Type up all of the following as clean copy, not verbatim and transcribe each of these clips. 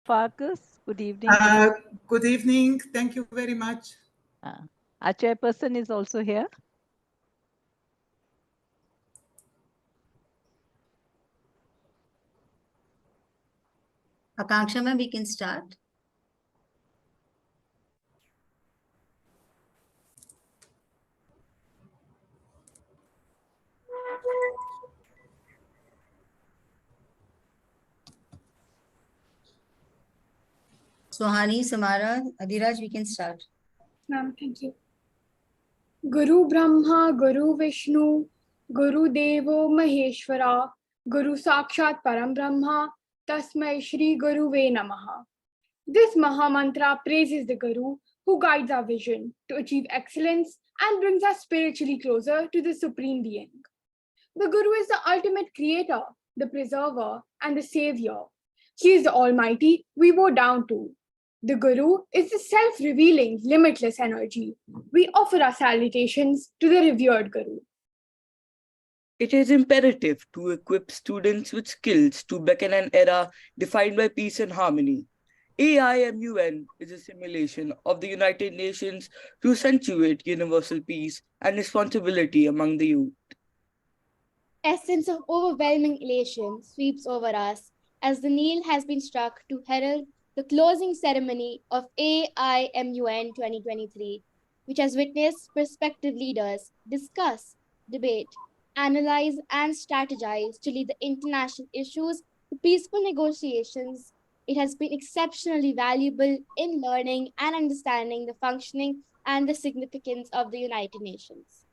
Farkas, good evening. Good evening. Thank you very much. Our chairperson is also here. Akanksha ma'am, we can start. Sohani, Samara, Adhiraj, we can start. Ma'am, thank you. Guru Brahma, Guru Vishnu, Guru Devo Maheshwara, Guru Sakshat Param Brahma, Tasmai Shri Guruve Namaha. This Maha Mantra praises the Guru who guides our vision to achieve excellence and brings us spiritually closer to the Supreme Being. The Guru is the ultimate creator, the preserver, and the savior. He is the Almighty we bow down to. The Guru is the self-revealing, limitless energy. We offer our salutations to the revered Guru. It is imperative to equip students with skills to beckon an era defined by peace and harmony. e-AIMUN is a simulation of the United Nations to accentuate universal peace and responsibility among the youth. A sense of overwhelming elation sweeps over us as the knell has been struck to herald the closing ceremony of e-AIMUN 2023, which has witnessed prospective leaders discuss, debate, analyze, and strategize to lead the international issues to peaceful negotiations. It has been exceptionally valuable in learning and understanding the functioning and the significance of the United Nations.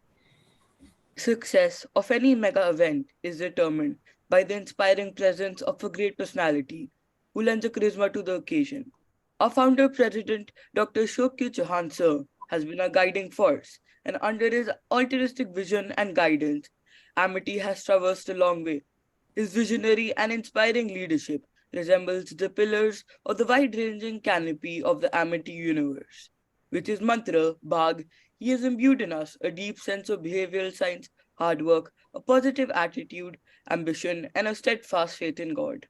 Success of any mega event is determined by the inspiring presence of a great personality who lends a charisma to the occasion. Our founder president, Dr. Ashok Chauhan sir, has been a guiding force, and under his altruistic vision and guidance, Amity has traversed a long way. His visionary and inspiring leadership resembles the pillars of the wide-ranging canopy of the Amity universe. With his mantra, Bhag, he has imbued in us a deep sense of behavioral science, hard work, a positive attitude, ambition, and a steadfast faith in God.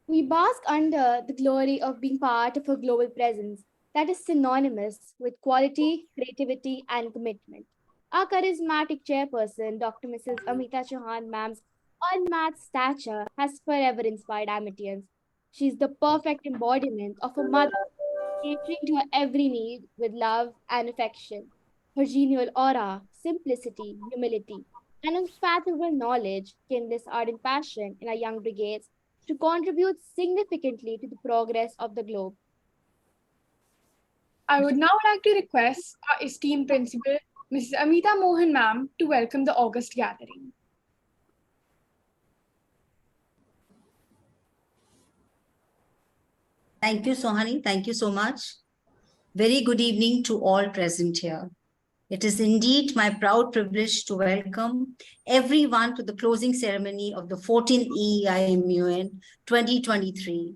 We bask under the glory of being part of a global presence that is synonymous with quality, creativity, and commitment. Our charismatic chairperson, Dr. Mrs. Amita Chauhan ma'am's unmatched stature has forever inspired Amitians. She is the perfect embodiment of a mother, catering to her every need with love and affection. Her genial aura, simplicity, humility, and unfathomable knowledge kindles ardent passion in our young brigades to contribute significantly to the progress of the globe. I would now like to request our esteemed principal, Mrs. Amita Mohan ma'am, to welcome the August gathering. Thank you, Sohani. Thank you so much. Very good evening to all present here. It is indeed my proud privilege to welcome everyone to the closing ceremony of the 14th e-AIMUN 2023.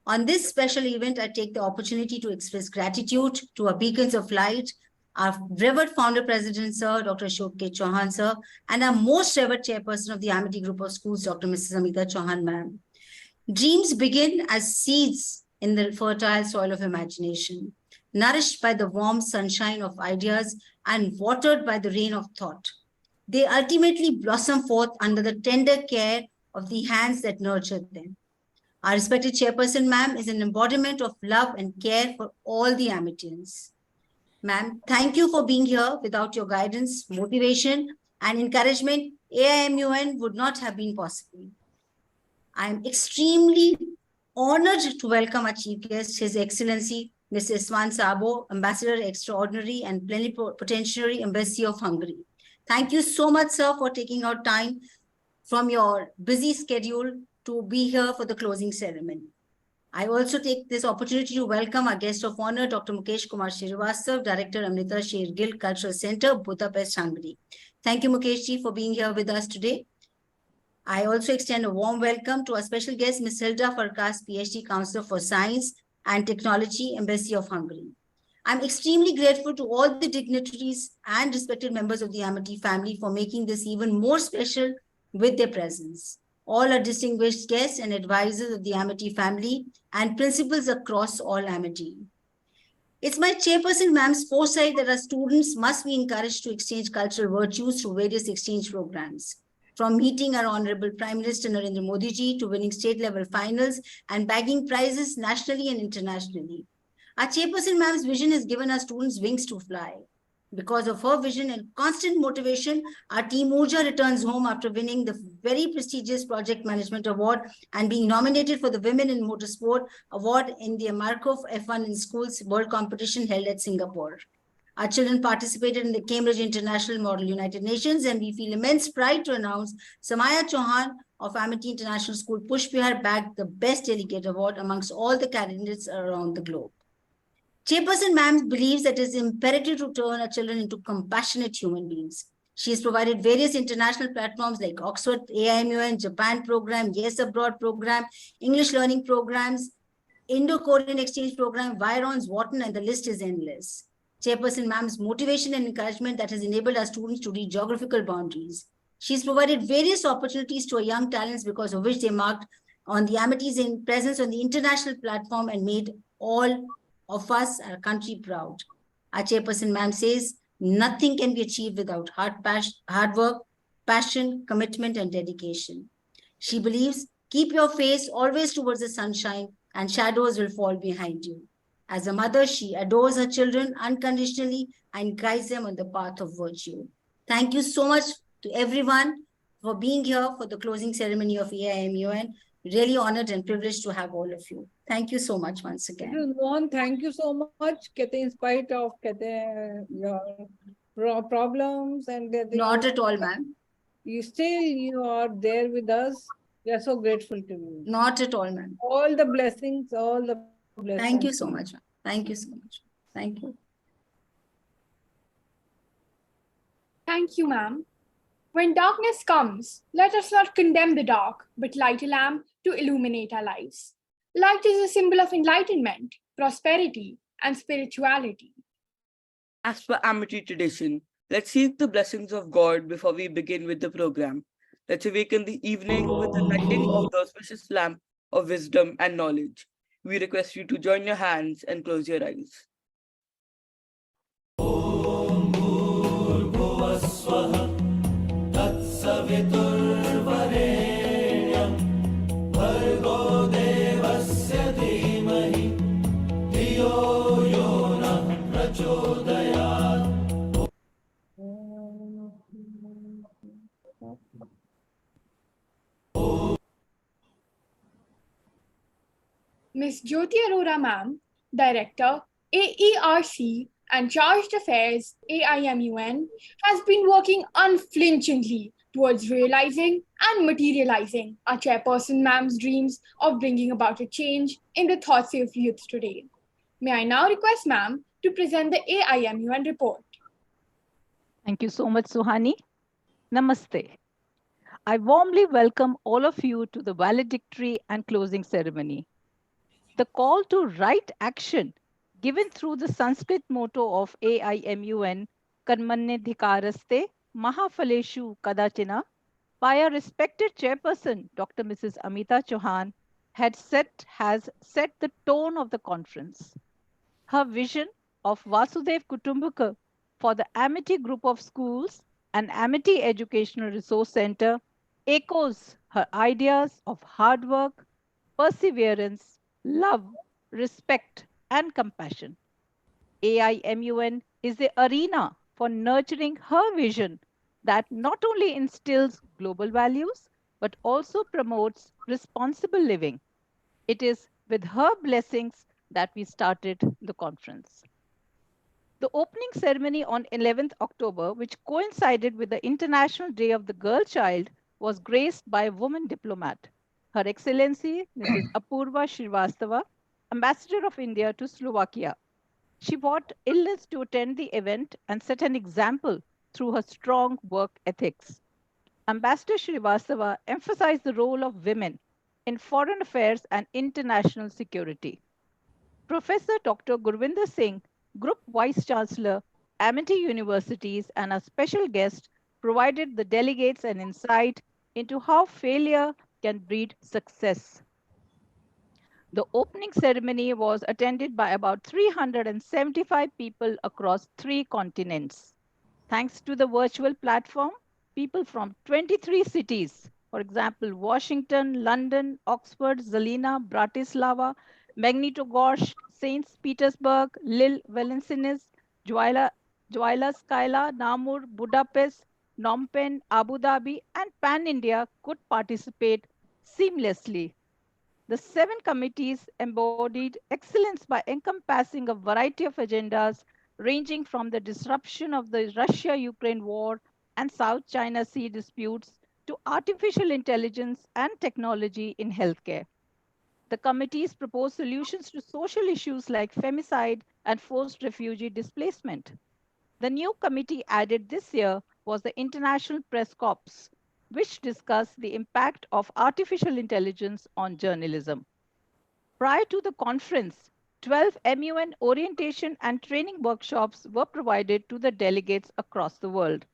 On this special event, I take the opportunity to express gratitude to our beacons of light, our revered founder president, Sir Dr. Ashok Chauhan, sir, and our most revered chairperson of the Amity Group of Schools, Dr. Mrs. Amita Chauhan, ma'am. Dreams begin as seeds in the fertile soil of imagination, nourished by the warm sunshine of ideas and watered by the rain of thought. They ultimately blossom forth under the tender care of the hands that nurtured them. Our respected chairperson, ma'am, is an embodiment of love and care for all the Amitians. Ma'am, thank you for being here. Without your guidance, motivation, and encouragement, e-AIMUN would not have been possible. I am extremely honored to welcome our chief guest, His Excellency, Mr. Iswan Sabo, Ambassador Extraordinary and Plenipotentiary Embassy of Hungary. Thank you so much, sir, for taking out time from your busy schedule to be here for the closing ceremony. I also take this opportunity to welcome our guest of honor, Dr. Mukesh Kumar Srivastava, Director, Amrita Shergill Cultural Center, Budapest, Hungary. Thank you, Mukesh ji, for being here with us today. I also extend a warm welcome to our special guest, Ms. Hilda Farkas, PhD Counselor for Science and Technology, Embassy of Hungary. I'm extremely grateful to all the dignitaries and respected members of the Amity family for making this even more special with their presence. all our distinguished guests and advisors of the Amity family, and principals across all Amity. It's my chairperson, ma'am's foresight that our students must be encouraged to exchange cultural virtues through various exchange programs. From meeting our Honorable Prime Minister Narendra Modi ji to winning state-level finals and bagging prizes nationally and internationally. Our chairperson, ma'am's vision has given our students wings to fly. Because of her vision and constant motivation, our team Urja returns home after winning the very prestigious Project Management Award and being nominated for the Women in Motorsport Award in the Markov F1 in Schools World Competition held at Singapore. Our children participated in the Cambridge International Model United Nations, and we feel immense pride to announce Samaya Chauhan of Amity International School, Push Bihar, bagged the Best Delegate Award amongst all the candidates around the globe. Chairperson ma'am believes that it is imperative to turn our children into compassionate human beings. She has provided various international platforms like Oxford, e-AIMUN, Japan program, Yes Abroad program, English learning programs, Indo-Korean exchange program, Virons, Wharton, and the list is endless. Chairperson ma'am's motivation and encouragement that has enabled our students to reach geographical boundaries. She's provided various opportunities to our young talents because of which they marked on the Amity's presence on the international platform and made all of us, our country, proud. Our chairperson ma'am says, nothing can be achieved without hard work, passion, commitment, and dedication. She believes, keep your face always towards the sunshine and shadows will fall behind you. As a mother, she adores her children unconditionally and guides them on the path of virtue. Thank you so much to everyone for being here for the closing ceremony of e-AIMUN. Really honored and privileged to have all of you. Thank you so much once again. Mohan, thank you so much. In spite of your problems and Not at all, ma'am. You are there with us. We are so grateful to you. Not at all, ma'am. All the blessings, all the blessings. Thank you so much. Thank you so much. Thank you. Thank you, ma'am. When darkness comes, let us not condemn the dark, but light a lamp to illuminate our lives. Light is a symbol of enlightenment, prosperity, and spirituality. As per Amity tradition, let's seek the blessings of God before we begin with the program. Let's awaken the evening with the lighting of the auspicious lamp of wisdom and knowledge. We request you to join your hands and close your eyes. Ms. Jyoti Arora ma'am, Director, AERC and Charged Affairs, e-AIMUN, has been working unflinchingly towards realizing and materializing our chairperson ma'am's dreams of bringing about a change in the thoughts of youth today. May I now request ma'am to present the e-AIMUN report. Thank you so much, Suhani. Namaste. I warmly welcome all of you to the valedictory and closing ceremony. The call to right action given through the Sanskrit motto of e-AIMUN, Karmanyadhikaraste Mahaphaleshu Kadachina, by our respected chairperson, Dr. Mrs. Amita Chauhan, has set the tone of the conference. Her vision of Vasudev Kutumbaka for the Amity Group of Schools and Amity Educational Resource Center echoes her ideas of hard work, perseverance, love, respect, and compassion. e-AIMUN is the arena for nurturing her vision that not only instills global values, but also promotes responsible living. It is with her blessings that we started the conference. The opening ceremony on 11th October, which coincided with the International Day of the Girl Child, was graced by a woman diplomat, Her Excellency Mrs. Apurva Srivastava, Ambassador of India to Slovakia. She fought illness to attend the event and set an example through her strong work ethics. Ambassador Srivastava emphasized the role of women in foreign affairs and international security. Professor Dr. Gurvinder Singh, Group Vice Chancellor, Amity Universities, and a special guest provided the delegates an insight into how failure can breed success. The opening ceremony was attended by about 375 people across 3 continents. Thanks to the virtual platform, people from 23 cities, for example, Washington, London, Oxford, Zelina, Bratislava, Magnitogorsk, St. Petersburg, Lille, Valenciennes, Juila Skyla, Namur, Budapest, Phnom Penh, Abu Dhabi, and Pan India could participate seamlessly. The 7 committees embodied excellence by encompassing a variety of agendas ranging from the disruption of the Russia-Ukraine war and South China Sea disputes to artificial intelligence and technology in healthcare. The committees proposed solutions to social issues like femicide and forced refugee displacement. The new committee added this year was the International Press Corps, which discussed the impact of artificial intelligence on journalism. Prior to the conference, 12 MUN orientation and training workshops were provided to the delegates across the world.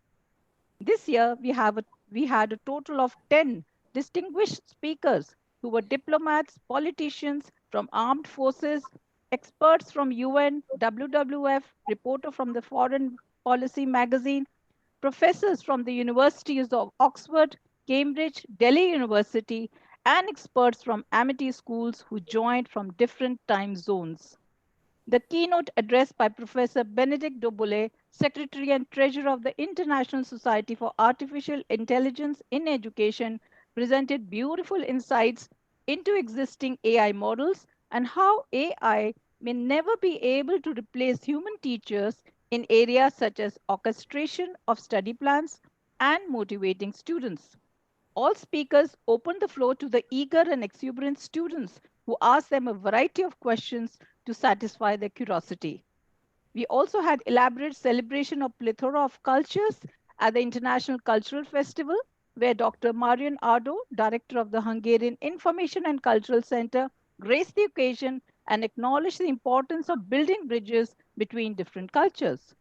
This year, we had a total of 10 distinguished speakers who were diplomats, politicians from armed forces, experts from UN, WWF, reporter from the Foreign Policy magazine, professors from the universities of Oxford, Cambridge, Delhi University, and experts from Amity schools who joined from different time zones. The keynote address by Professor Benedict Dobole, Secretary and Treasurer of the International Society for Artificial Intelligence in Education, presented beautiful insights into existing AI models and how AI may never be able to replace human teachers in areas such as orchestration of study plans and motivating students. All speakers opened the floor to the eager and exuberant students who asked them a variety of questions to satisfy their curiosity. We also had elaborate celebration of plethora of cultures at the International Cultural Festival, where Dr. Marian Ardo, director of the Hungarian Information and Cultural Center, graced the occasion and acknowledged the importance of building bridges between different cultures.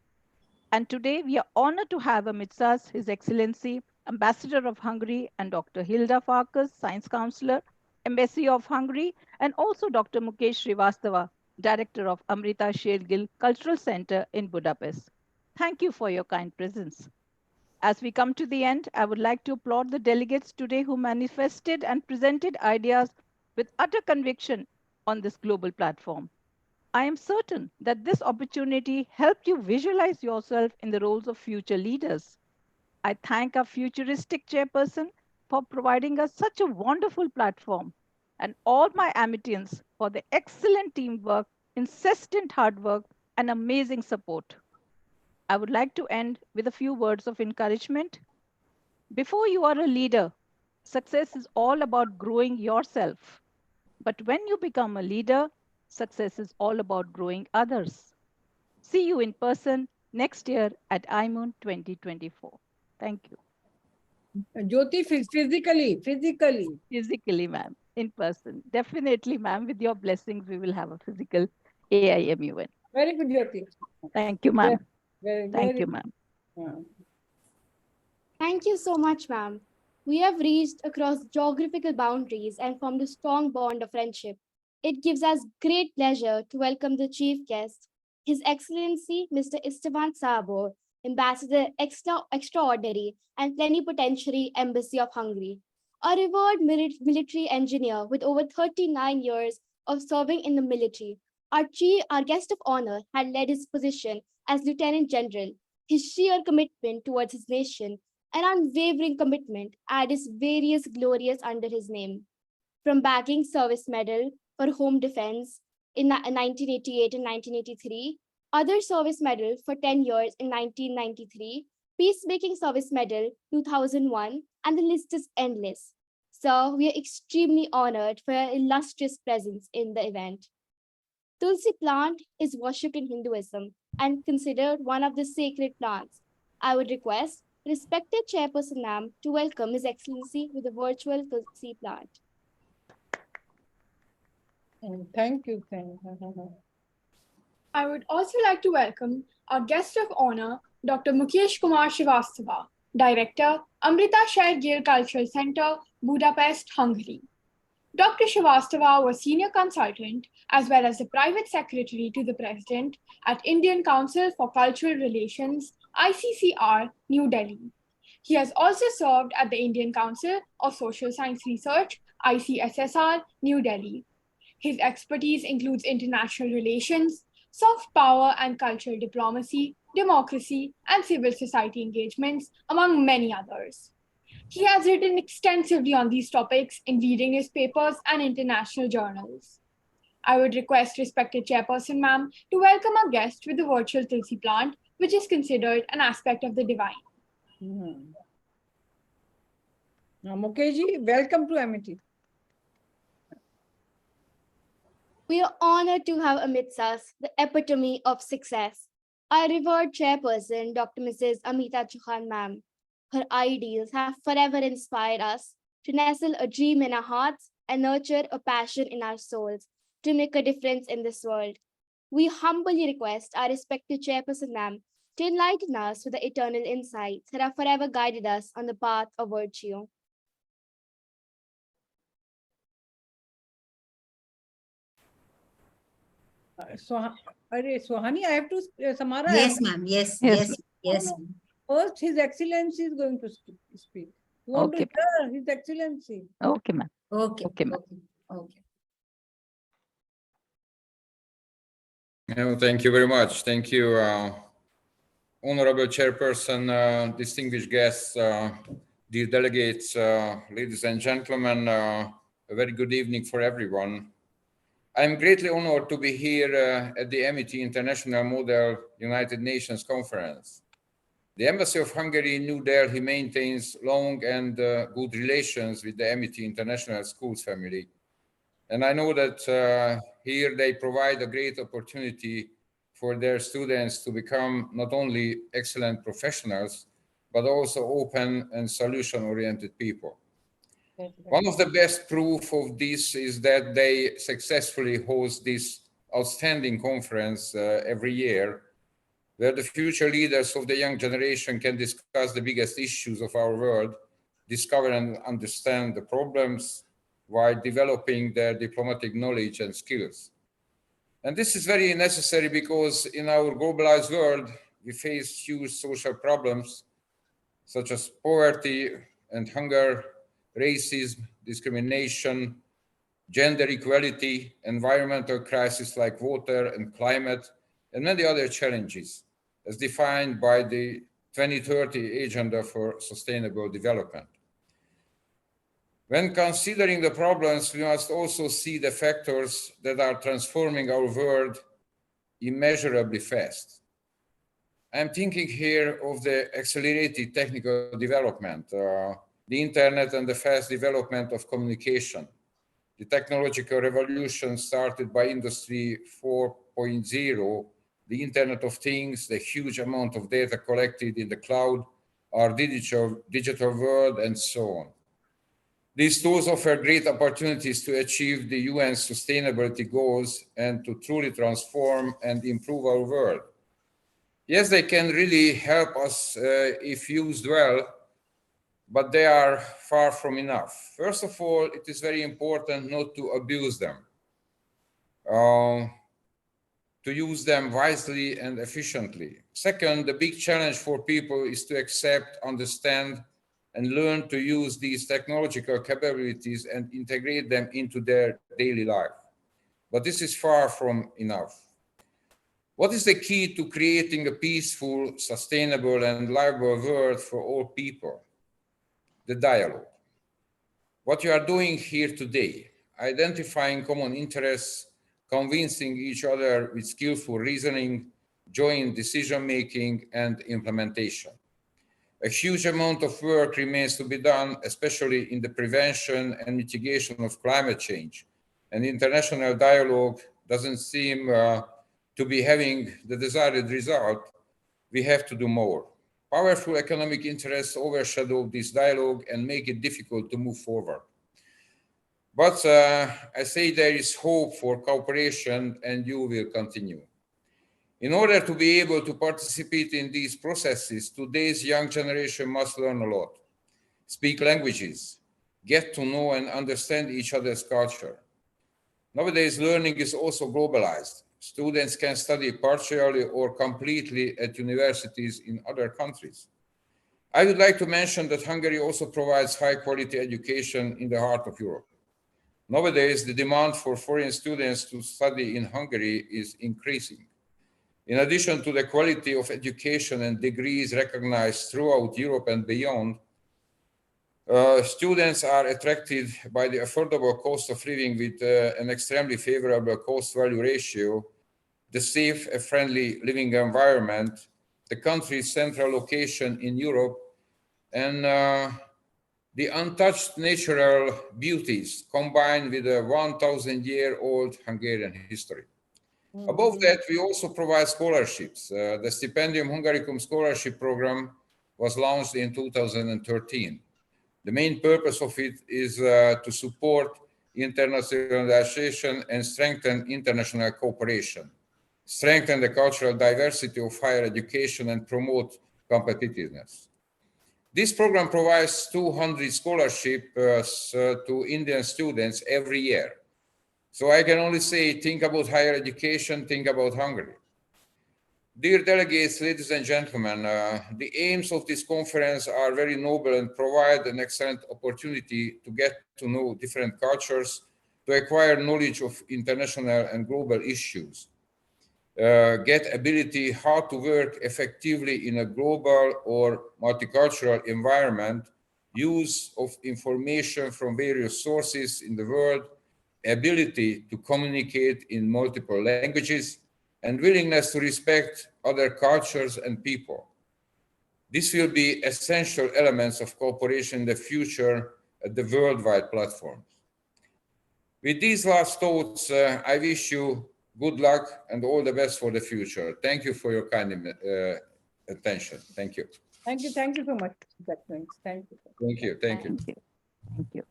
And today we are honored to have amidst us His Excellency, Ambassador of Hungary, and Dr. Hilda Farkas, Science Counselor, Embassy of Hungary, and also Dr. Mukesh Srivastava, Director of Amrita Shergill Cultural Center in Budapest. Thank you for your kind presence. As we come to the end, I would like to applaud the delegates today who manifested and presented ideas with utter conviction on this global platform. I am certain that this opportunity helped you visualize yourself in the roles of future leaders. I thank our futuristic chairperson for providing us such a wonderful platform and all my Amitians for the excellent teamwork, incessant hard work, and amazing support. I would like to end with a few words of encouragement. Before you are a leader, success is all about growing yourself. But when you become a leader, success is all about growing others. See you in person next year at e-AIMUN 2024. Thank you. Jyoti, physically. Physically, ma'am, in person. Definitely, ma'am, with your blessings, we will have a physical e-AIMUN. Very good, Jyoti. Thank you, ma'am. Very Thank you, ma'am. Thank you so much, ma'am. We have reached across geographical boundaries and formed a strong bond of friendship. It gives us great pleasure to welcome the chief guest, His Excellency Mr. Esteban Sabor, Ambassador Extraordinary and Plenipotentiary Embassy of Hungary, a revered military engineer with over 39 years of serving in the military. Our guest of honor had led his position as Lieutenant General. His sheer commitment towards his nation, an unwavering commitment, adds various glories under his name. From bagging Service Medal for Home Defense in 1988 and 1983, other Service Medal for 10 years in 1993, Peacemaking Service Medal 2001, and the list is endless. So we are extremely honored for your illustrious presence in the event. Tulsi plant is worshipped in Hinduism and considered one of the sacred plants. I would request respected Chairperson ma'am to welcome His Excellency with a virtual Tulsi plant. Thank you. I would also like to welcome our guest of honor, Dr. Mukesh Kumar Srivastava, Director, Amrita Shergill Cultural Center, Budapest, Hungary. Dr. Srivastava was senior consultant as well as the private secretary to the president at Indian Council for Cultural Relations, ICCR, New Delhi. He has also served at the Indian Council of Social Science Research, ICSSR, New Delhi. His expertise includes international relations, soft power and cultural diplomacy, democracy, and civil society engagements, among many others. He has written extensively on these topics in leading newspapers and international journals. I would request respected Chairperson Ma'am to welcome our guest with the virtual Tulsi plant, which is considered an aspect of the divine. Now, Mukherjee, welcome to Amity. We are honored to have amidst us the epitome of success, our revered chairperson, Dr. Mrs. Amita Chauhan Ma'am. Her ideals have forever inspired us to nestle a dream in our hearts and nurture a passion in our souls to make a difference in this world. We humbly request our respected chairperson Ma'am to enlighten us with the eternal insights that have forever guided us on the path of virtue. Sohani, I have to, Samara. Yes, ma'am. Yes, Yes, yes, yes. First, His Excellency is going to speak. You want Okay. to hear His Excellency? Okay, ma'am. Okay, Okay, ma'am. okay. Thank you very much. Thank you, Honorable Chairperson, distinguished guests, dear delegates, ladies and gentlemen, a very good evening for everyone. I'm greatly honored to be here at the Amity International Model United Nations Conference. The Embassy of Hungary in New Delhi maintains long and good relations with the Amity International Schools family. And I know that here they provide a great opportunity for their students to become not only excellent professionals, but also open and solution-oriented people. One of the best proof of this is that they successfully host this outstanding conference every year, where the future leaders of the young generation can discuss the biggest issues of our world, discover and understand the problems, while developing their diplomatic knowledge and skills. And this is very necessary because in our globalized world, we face huge social problems such as poverty and hunger, racism, discrimination, gender equality, environmental crises like water and climate, and many other challenges as defined by the 2030 Agenda for Sustainable Development. When considering the problems, we must also see the factors that are transforming our world immeasurably fast. I'm thinking here of the accelerated technical development, the internet and the fast development of communication, the technological revolution started by Industry 4.0, the Internet of Things, the huge amount of data collected in the cloud, our digital world, and so on. These tools offer great opportunities to achieve the UN sustainability goals and to truly transform and improve our world. Yes, they can really help us if used well, but they are far from enough. First of all, it is very important not to abuse them, to use them wisely and efficiently. Second, the big challenge for people is to accept, understand, and learn to use these technological capabilities and integrate them into their daily life. But this is far from enough. What is the key to creating a peaceful, sustainable, and livable world for all people? The dialogue. What you are doing here today, identifying common interests, convincing each other with skillful reasoning, joint decision-making, and implementation. A huge amount of work remains to be done, especially in the prevention and mitigation of climate change. And international dialogue doesn't seem to be having the desired result. We have to do more. Powerful economic interests overshadow this dialogue and make it difficult to move forward. But I say there is hope for cooperation, and you will continue. In order to be able to participate in these processes, today's young generation must learn a lot, speak languages, get to know and understand each other's culture. Nowadays, learning is also globalized. Students can study partially or completely at universities in other countries. I would like to mention that Hungary also provides high-quality education in the heart of Europe. Nowadays, the demand for foreign students to study in Hungary is increasing. In addition to the quality of education and degrees recognized throughout Europe and beyond, students are attracted by the affordable cost of living with an extremely favorable cost-value ratio, the safe and friendly living environment, the country's central location in Europe, and the untouched natural beauties combined with a 1,000-year-old Hungarian history. Above that, we also provide scholarships. The Stipendium Hungaricum scholarship program was launched in 2013. The main purpose of it is to support internationalization and strengthen international cooperation, strengthen the cultural diversity of higher education, and promote competitiveness. This program provides 200 scholarships to Indian students every year. So I can only say, think about higher education, think about Hungary. Dear delegates, ladies and gentlemen, the aims of this conference are very noble and provide an excellent opportunity to get to know different cultures, to acquire knowledge of international and global issues, get ability how to work effectively in a global or multicultural environment, use of information from various sources in the world, ability to communicate in multiple languages, and willingness to respect other cultures and people. This will be essential elements of cooperation in the future at the worldwide platforms. With these last thoughts, I wish you good luck and all the best for the future. Thank you for your kind attention. Thank you. Thank you. Thank you so much. Thank you. Thank you. Thank you. Thank you.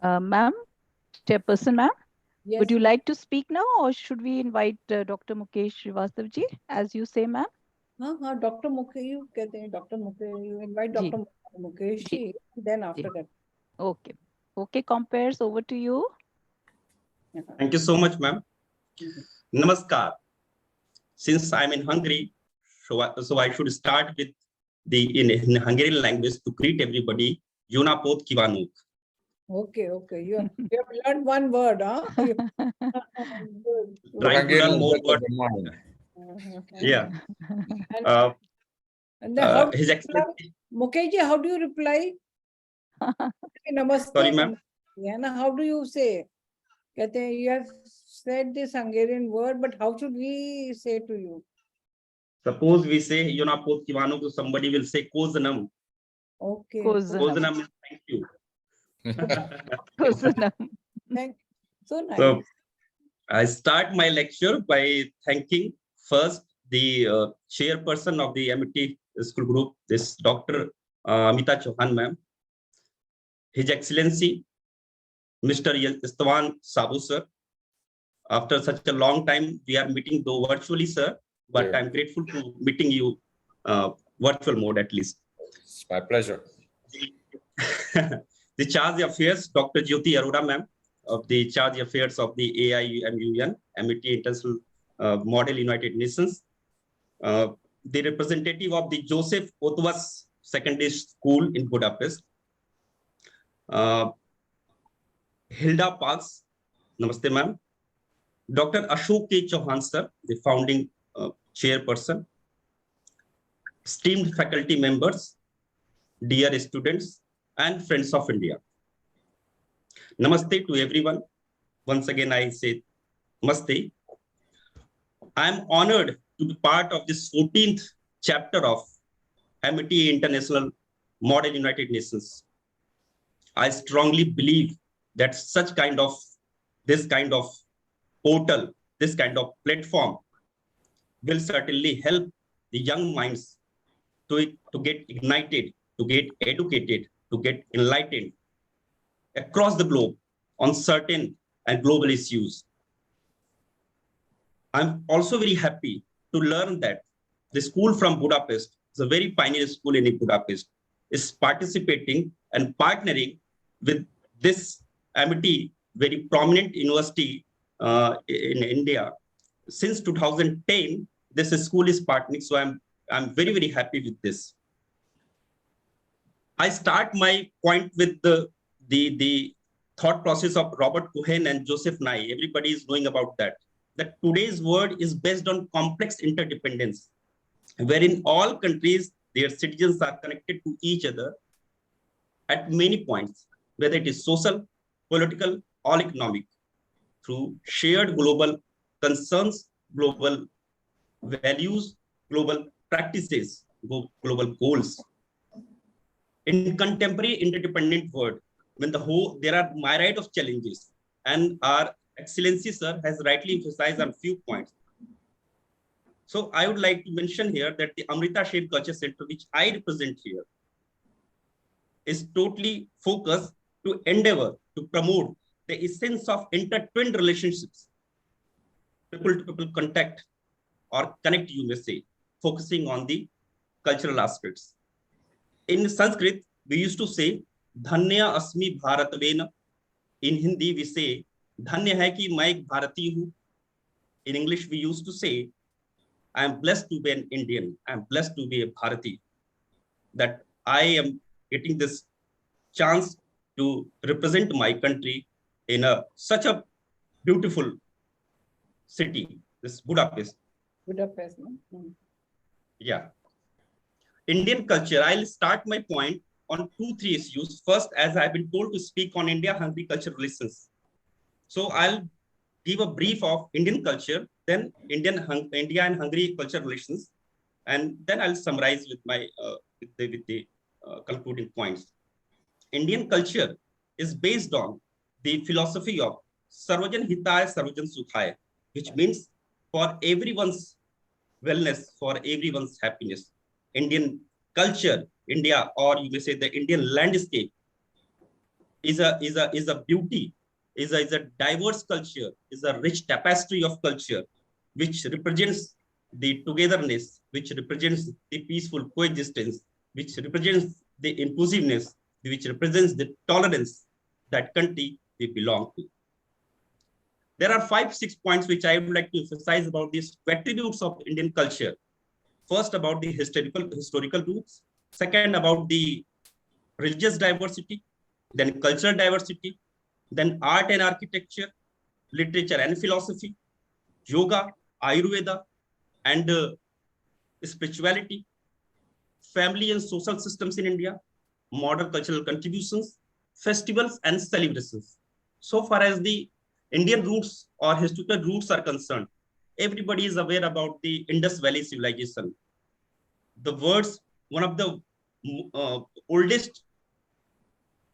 Ma'am, Chairperson, ma'am, Yes. would you like to speak now, or should we invite Dr. Mukesh Srivastava ji, as you say, ma'am? हाँ, Dr. Mukesh, कहते हैं Dr. Mukesh, you invite Dr. Mukesh ji, then after that. Okay. Okay, compares, over to you. Thank you so much, ma'am. Namaskar. Since I'm in Hungary, so I should start with in Hungarian language to greet everybody. Jónapot kívánok. Okay. You have learned one word, huh? Trying to learn more words. Yeah. And then how His Excellency. Mukesh ji, how do you reply? Namaste. Sorry, ma'am. Yeah, how do you say? कहते हैं, you have said this Hungarian word, but how should we say to you? Suppose we say Jónapot kívánok, so somebody will say Kozanam. Okay. Kozanam means thank you. Kozanam. Thank you. So nice. So I start my lecture by thanking first the chairperson of the MIT school group, this Dr. Amita Chauhan ma'am, His Excellency Mr. Istvan Sabu sir. After such a long time, we are meeting though virtually, sir, but I'm grateful to meeting you virtual mode at least. It's my pleasure. The Charge Affairs, Dr. Jyoti Arora ma'am, of the Charge Affairs of the e-AIMUN, MIT International Model United Nations. The representative of the Joseph Otvas Secondary School in Budapest. Hilda Parks, namaste ma'am. Dr. Ashok K. Chauhan sir, the founding chairperson. Esteemed faculty members, dear students, and friends of India. Namaste to everyone. Once again, I say namaste. I am honored to be part of this 14th chapter of MIT International Model United Nations. I strongly believe that this kind of portal, this kind of platform will certainly help the young minds to get ignited, to get educated, to get enlightened across the globe on certain and global issues. I'm also very happy to learn that the school from Budapest It's a very pioneer school in Budapest, is participating and partnering with this MIT, very prominent university in India. Since 2010, this school is partnering. So I'm very, very happy with this. I start my point with the thought process of Robert Cohen and Joseph Nye. Everybody is knowing about that. That today's world is based on complex interdependence, wherein all countries, their citizens are connected to each other at many points, whether it is social, political, or economic, through shared global concerns, global values, global practices, global goals. In contemporary interdependent world, when there are myriad of challenges, and our Excellency Sir has rightly emphasized on few points. So I would like to mention here that the Amrita Shared Culture Center, which I represent here, is totally focused to endeavor to promote the essence of intertwined relationships, people-to-people contact or connect, you may say, focusing on the cultural aspects. In Sanskrit, we used to say, Dhanya Asmi Bharatavena. In Hindi, we say, Dhanya hai ki main ek Bharati hu. In English, we used to say, I am blessed to be an Indian. I am blessed to be a Bharati. That I am getting this chance to represent my country in such a beautiful city, this Budapest. Budapest. No? Yeah. Indian culture, I'll start my point on 2-3 issues. First, as I've been told to speak on India-Hungary culture relations. So I'll give a brief of Indian culture, then India and Hungary culture relations, and then I'll summarize with my with the concluding points. Indian culture is based on the philosophy of Sarvajan Hitaya, Sarvajan Sukhaya, which means for everyone's wellness, for everyone's happiness. Indian culture, India, or you may say the Indian landscape, is a beauty, is a diverse culture, is a rich tapestry of culture, which represents the togetherness, which represents the peaceful coexistence, which represents the inclusiveness, which represents the tolerance that country we belong to. There are 5-6 points which I would like to emphasize about these attributes of Indian culture. First, about the historical roots. Second, about the religious diversity. Then cultural diversity. Then art and architecture, literature and philosophy, yoga, Ayurveda, and spirituality, family and social systems in India, modern cultural contributions, festivals and celebrations. So far as the Indian roots or historical roots are concerned, everybody is aware about the Indus Valley civilization. The world's one of the oldest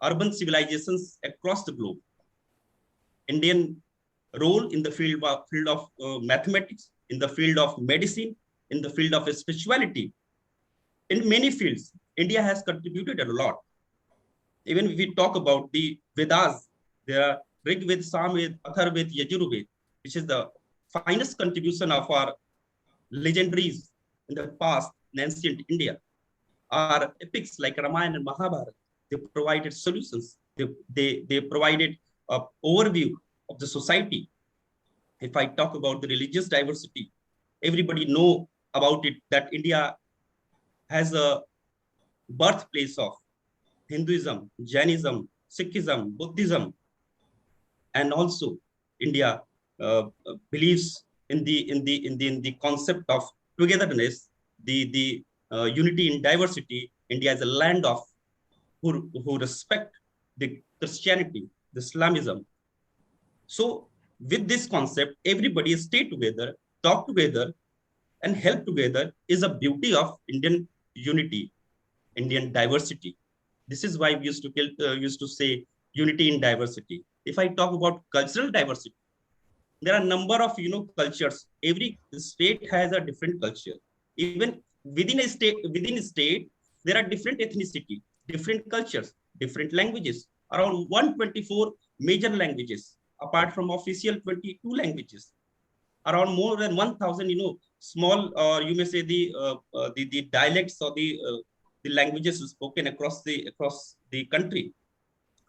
urban civilizations across the globe. Indian role in the field of mathematics, in the field of medicine, in the field of spirituality. In many fields, India has contributed a lot. Even if we talk about the Vedas, there are Rig Ved, Samved, Atharved, Yajurved, which is the finest contribution of our legendaries in the past in ancient India. Our epics like Ramayana and Mahabharata, they provided solutions. They provided an overview of the society. If I talk about the religious diversity, everybody know about it, that India has a birthplace of Hinduism, Jainism, Sikhism, Buddhism, and also India believes in the concept of togetherness, the unity in diversity. India is a land of who respect the Christianity, the Islamism. So with this concept, everybody stay together, talk together, and help together is a beauty of Indian unity, Indian diversity. This is why we used to say unity in diversity. If I talk about cultural diversity, there are a number of cultures. Every state has a different culture. Even within a state, there are different ethnicity, different cultures, different languages. Around 124 major languages, apart from official 22 languages. Around more than 1,000 small, or you may say the dialects or the languages spoken across the country,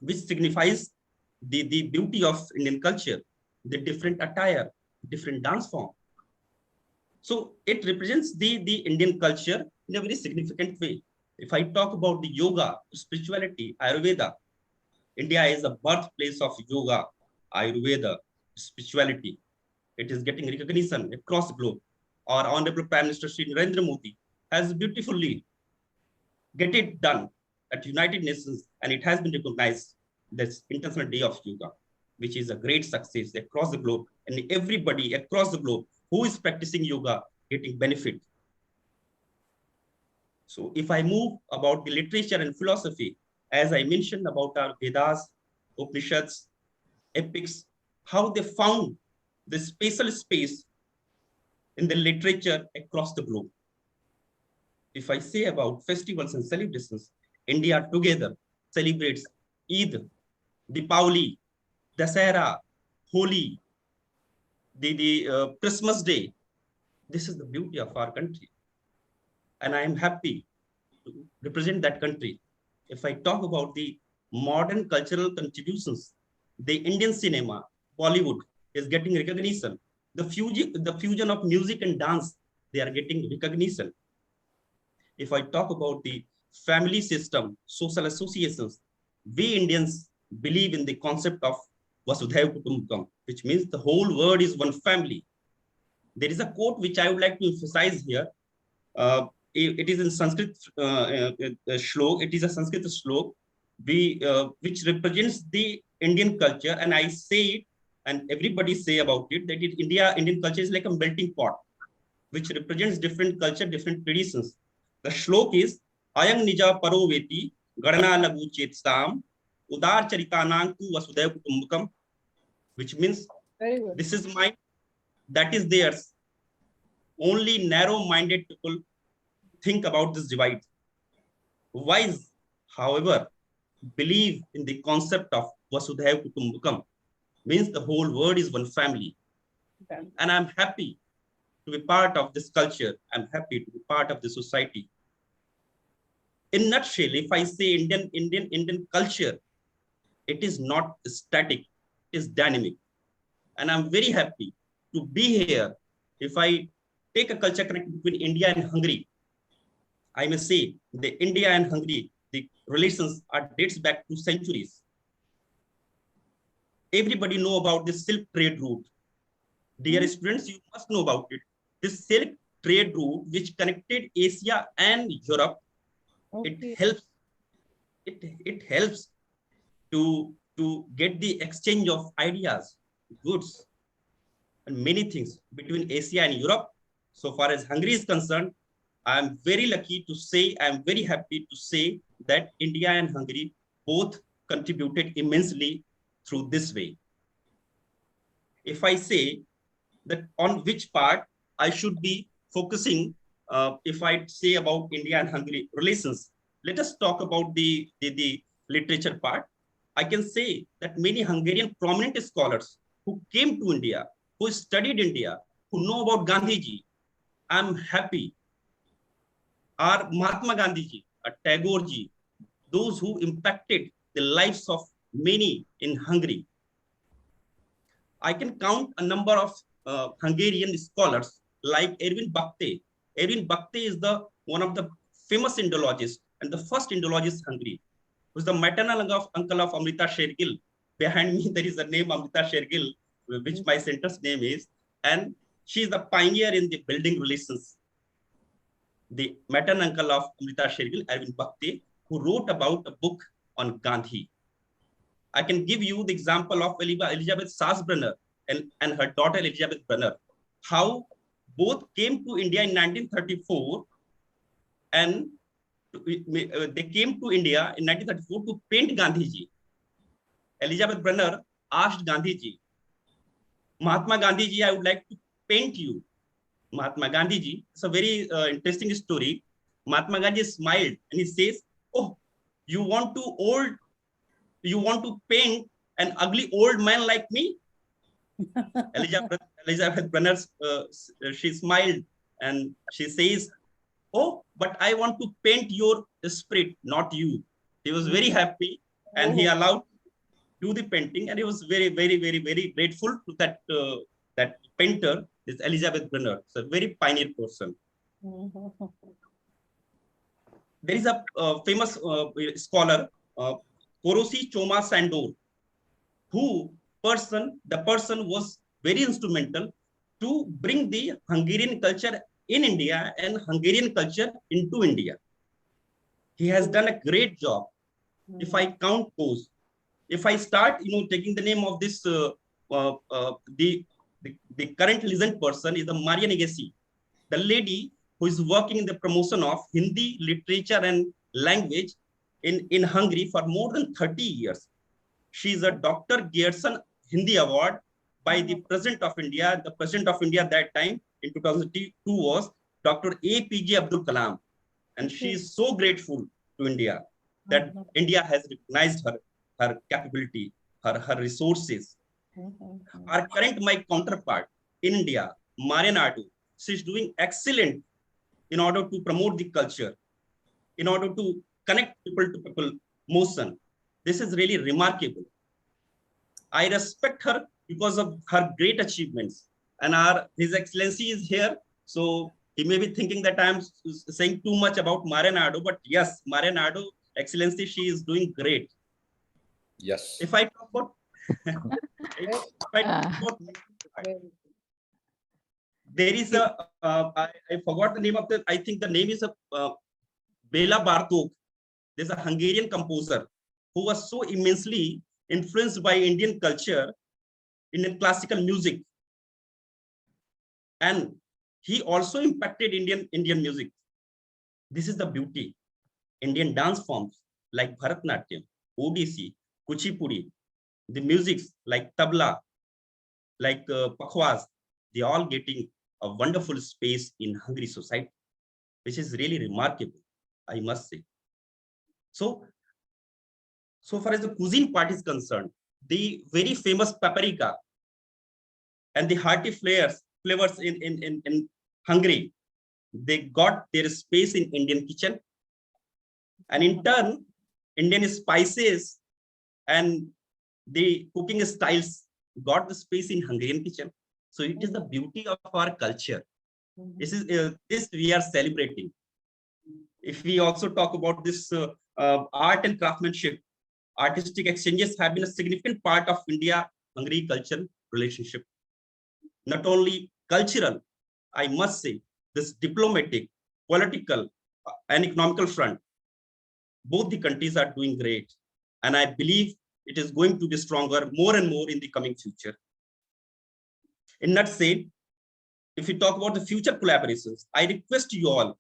which signifies the beauty of Indian culture, the different attire, different dance form. So it represents the Indian culture in a very significant way. If I talk about the yoga, spirituality, Ayurveda, India is the birthplace of yoga, Ayurveda, spirituality. It is getting recognition across the globe. Our Honorable Prime Minister Shri Narendra Modi has beautifully get it done at United Nations, and it has been recognized this International Day of Yoga, which is a great success across the globe, and everybody across the globe who is practicing yoga getting benefit. So if I move about the literature and philosophy, as I mentioned about our Vedas, Upanishads, epics, how they found the special space in the literature across the globe. If I say about festivals and celebrations, India together celebrates Eid, Deepavali, Dasara, Holi, the Christmas Day. This is the beauty of our country. And I am happy to represent that country. If I talk about the modern cultural contributions, the Indian cinema, Bollywood, is getting recognition. The fusion of music and dance, they are getting recognition. If I talk about the family system, social associations, we Indians believe in the concept of Vasudhaiva Kutumbakam, which means the whole world is one family. There is a quote which I would like to emphasize here. It is in Sanskrit shlok. It is a Sanskrit shlok which represents the Indian culture, and I say it, and everybody say about it, that Indian culture is like a melting pot, which represents different culture, different traditions. The shlok is Ayang Nija Paroveti Gadana Lagu Chetsam Udar Charitanang Tu Vasudhaiva Kutumbakam, which means this is mine, that is theirs. Only narrow-minded people think about this divide. Wise, however, believe in the concept of Vasudhaiva Kutumbakam, means the whole world is one family. Okay. And I'm happy to be part of this culture. I'm happy to be part of the society. In a nutshell, if I say Indian culture, it is not static, it is dynamic. And I'm very happy to be here. If I take a culture connect between India and Hungary, I may say the India and Hungary, the relations are dates back to centuries. Everybody know about the silk trade route. Dear students, you must know about it. This silk trade route which connected Asia and Europe, okay. It helps to get the exchange of ideas, goods, and many things between Asia and Europe. So far as Hungary is concerned, I am very lucky to say, I am very happy to say that India and Hungary both contributed immensely through this way. If I say that on which part I should be focusing, if I say about India and Hungary relations, let us talk about the literature part. I can say that many Hungarian prominent scholars who came to India, who studied India, who know about Gandhiji, I'm happy, are Mahatma Gandhiji, Tagore ji, those who impacted the lives of many in Hungary. I can count a number of Hungarian scholars like Ervin Bakhtè. Ervin Bakhtè is one of the famous Indologists and the first Indologist Hungary, who is the maternal uncle of Amrita Shergill. Behind me, there is the name Amrita Shergill, which my center's name is, and she is the pioneer in the building relations. The maternal uncle of Amrita Shergill, Ervin Bakhtè, who wrote about a book on Gandhi. I can give you the example of Elizabeth Sassbrunner and her daughter Elizabeth Brunner, how both came to India in 1934, and they came to India in 1934 to paint Gandhiji. Elizabeth Brunner asked Gandhiji, Mahatma Gandhiji, I would like to paint you. Mahatma Gandhiji, it's a very interesting story. Mahatma Gandhi smiled and he says, oh, you want to paint an ugly old man like me? Elizabeth Brunner, she smiled and she says, "Oh, but I want to paint your spirit, not you." He was very happy, and he allowed to do the painting, and he was very, very, very, very grateful to that painter, this Elizabeth Brenner. It's a very pioneer person. There is a famous scholar, Korosi Choma Sandor, the person was very instrumental to bring the Hungarian culture in India and Hungarian culture into India. He has done a great job. If I count those, if I start, taking the name of this, the current listened person is the Maria Negesi, the lady who is working in the promotion of Hindi literature and language in Hungary for more than 30 years. She is a Dr. Gerson Hindi Award by the President of India. The President of India at that time in 2002 was Dr. APJ Abdul Kalam. And she is so grateful to India that India has recognized her capability, her resources. Our current my counterpart in India, Marian Adu, she is doing excellent in order to promote the culture, in order to connect people to people motion. This is really remarkable. I respect her because of her great achievements, and His Excellency is here. So he may be thinking that I'm saying too much about Marian Adu, but yes, Marian Adu, Excellency, she is doing great. Yes. If I talk about, there is a, I forgot the name of I think the name is Bela Bartok. There's a Hungarian composer who was so immensely influenced by Indian culture, Indian classical music. And he also impacted Indian music. This is the beauty. Indian dance forms like Bharatnatyam, Odissi, Kuchipudi, the musics like tabla, like pakhwas, they all getting a wonderful space in Hungary society, which is really remarkable, I must say. So far as the cuisine part is concerned, the very famous paprika and the hearty flavors in Hungary, they got their space in Indian kitchen. And in turn, Indian spices and the cooking styles got the space in Hungarian kitchen. So it is the beauty of our culture. This is this we are celebrating. If we also talk about this art and craftsmanship, artistic exchanges have been a significant part of India-Hungary cultural relationship. Not only cultural, I must say, this diplomatic, political, and economical front, both the countries are doing great. And I believe it is going to be stronger more and more in the coming future. In that said, if we talk about the future collaborations, I request you all,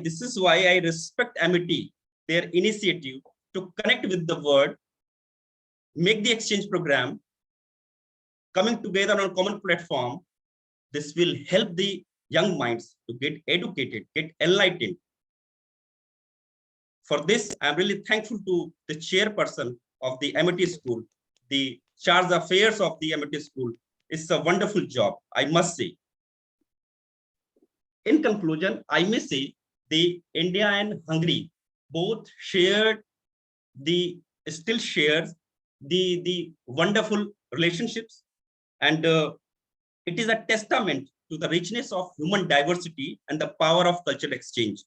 this is why I respect Amity, their initiative to connect with the world, make the exchange program, coming together on a common platform. This will help the young minds to get educated, get enlightened. For this, I'm really thankful to the chairperson of the Amity School, the charge affairs of the Amity School. It's a wonderful job, I must say. In conclusion, I may say the India and Hungary both shared still shares the wonderful relationships, and it is a testament to the richness of human diversity and the power of cultural exchange.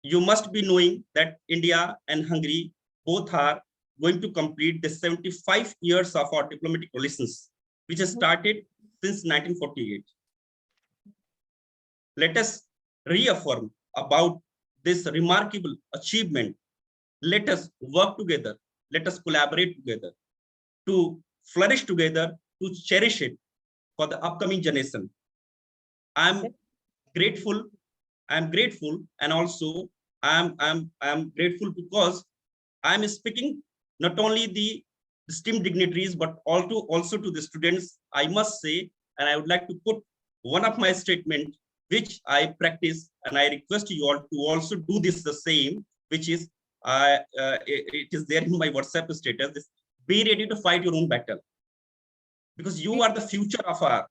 You must be knowing that India and Hungary both are going to complete the 75 years of our diplomatic relations, which has started since 1948. Let us reaffirm about this remarkable achievement. Let us work together. Let us collaborate together to flourish together, to cherish it for the upcoming generation. I'm grateful, and also I'm grateful because I'm speaking not only the esteemed dignitaries, but also to the students. I must say, and I would like to put one of my statement, which I practice, and I request you all to also do this the same, which is, it is there in my WhatsApp status, this, be ready to fight your own battle, because you are the future of our.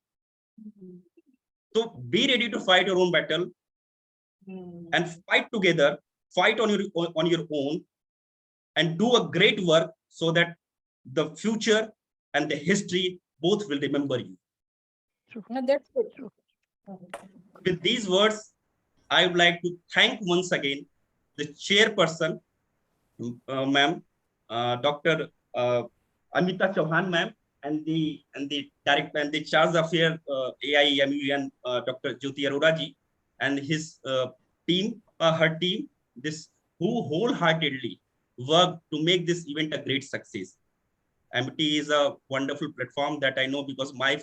So be ready to fight your own battle and fight together, fight on your own, and do a great work so that the future and the history both will remember you. That's good. With these words, I would like to thank once again the chairperson, ma'am, Dr. Amita Chauhan, ma'am, and the director and the charge affair e-AIMUN, Dr. Jyoti Arora ji, and his team, her team, this who wholeheartedly worked to make this event a great success. MT is a wonderful platform that I know because my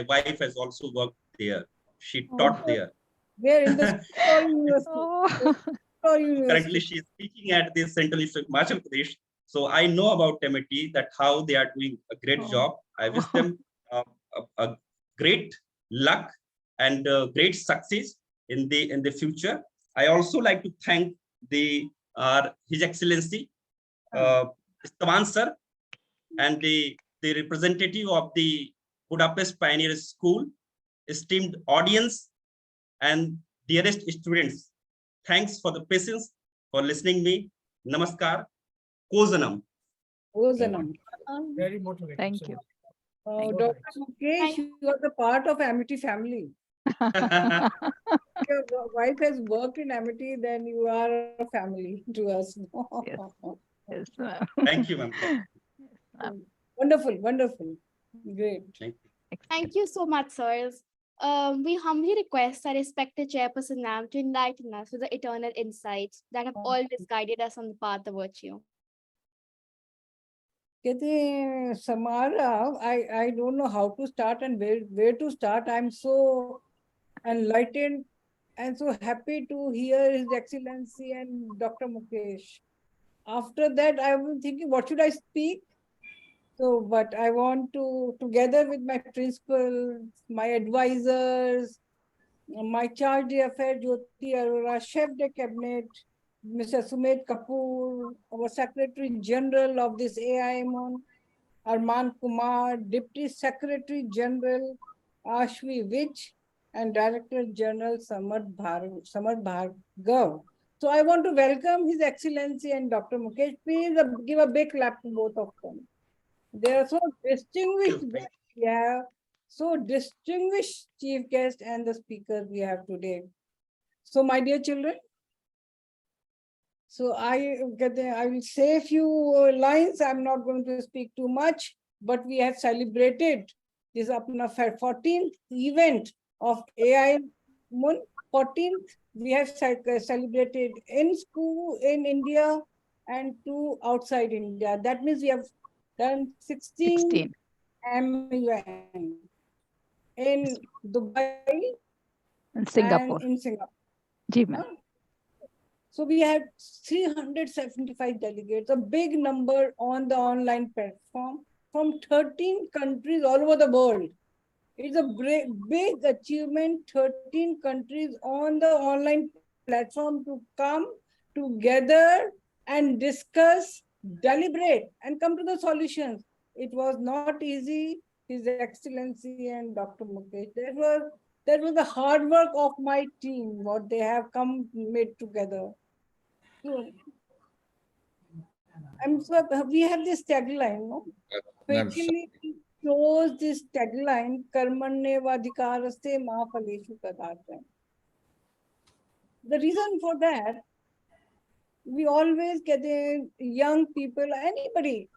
wife has also worked there. She taught there. Where in the university? Oh. Currently, she is teaching at the Central Institute of Himachal Pradesh. So I know about MT, that how they are doing a great job. I wish them a great luck and great success in the future. I also like to thank His Excellency Stavan sir and the representative of the Budapest Pioneer School, esteemed audience, and dearest students. Thanks for the patience, for listening me. Namaskar. Kozanam. Kozanam. Very motivating. Thank you. Dr. Mukesh, you are the part of Amity family. Your wife has worked in Amity, then you are a family to us. Yes. Yes, ma'am. Thank you, ma'am. Wonderful, wonderful. Great. Thank you so much, sirs. We humbly request our respected chairperson ma'am to enlighten us with the eternal insights that have always guided us on the path of virtue. Samara, I don't know how to start and where to start. I'm so enlightened and so happy to hear His Excellency and Dr. Mukesh. After that, I was thinking, what should I speak? So, but I want to, together with my principal, my advisors, my charge d'affaires, Jyoti Arora, chef de cabinet, Mr. Sumit Kapoor, our Secretary General of this e-AIMUN, Arman Kumar, Deputy Secretary General Ashvi Vij, and Director General Samar Bhargav. So I want to welcome His Excellency and Dr. Mukesh. Please give a big clap to both of them. They are so distinguished. Yeah, so distinguished chief guest and the speaker we have today. So my dear children, so I will say a few lines. I'm not going to speak too much, but we have celebrated this 14th event of e-AIMUN. 14th, we have celebrated in school, in India, and 2 outside India. That means we have done 16 MUN in Dubai and Singapore. And in Singapore. So we had 375 delegates, a big number on the online platform from 13 countries all over the world. It's a great, big achievement, 13 countries on the online platform to come together and discuss, deliberate, and come to the solutions. It was not easy, His Excellency and Dr. Mukesh. That was the hard work of my team, what they have made together. So, we have this tagline, no? Especially chose this tagline, Karmanye Vadhikaraste Mahaphaleshu Tadatram. The reason for that, we always get young people, anybody,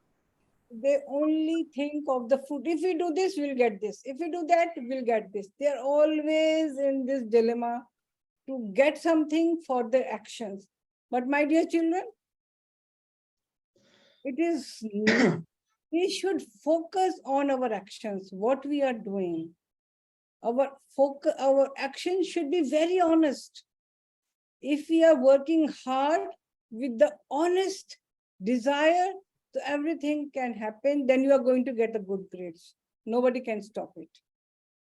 they only think of the food. If we do this, we'll get this. If we do that, we'll get this. They're always in this dilemma to get something for their actions. But my dear children, it is, we should focus on our actions, what we are doing. Our actions should be very honest. If we are working hard with the honest desire, so everything can happen, then you are going to get the good grades. Nobody can stop it.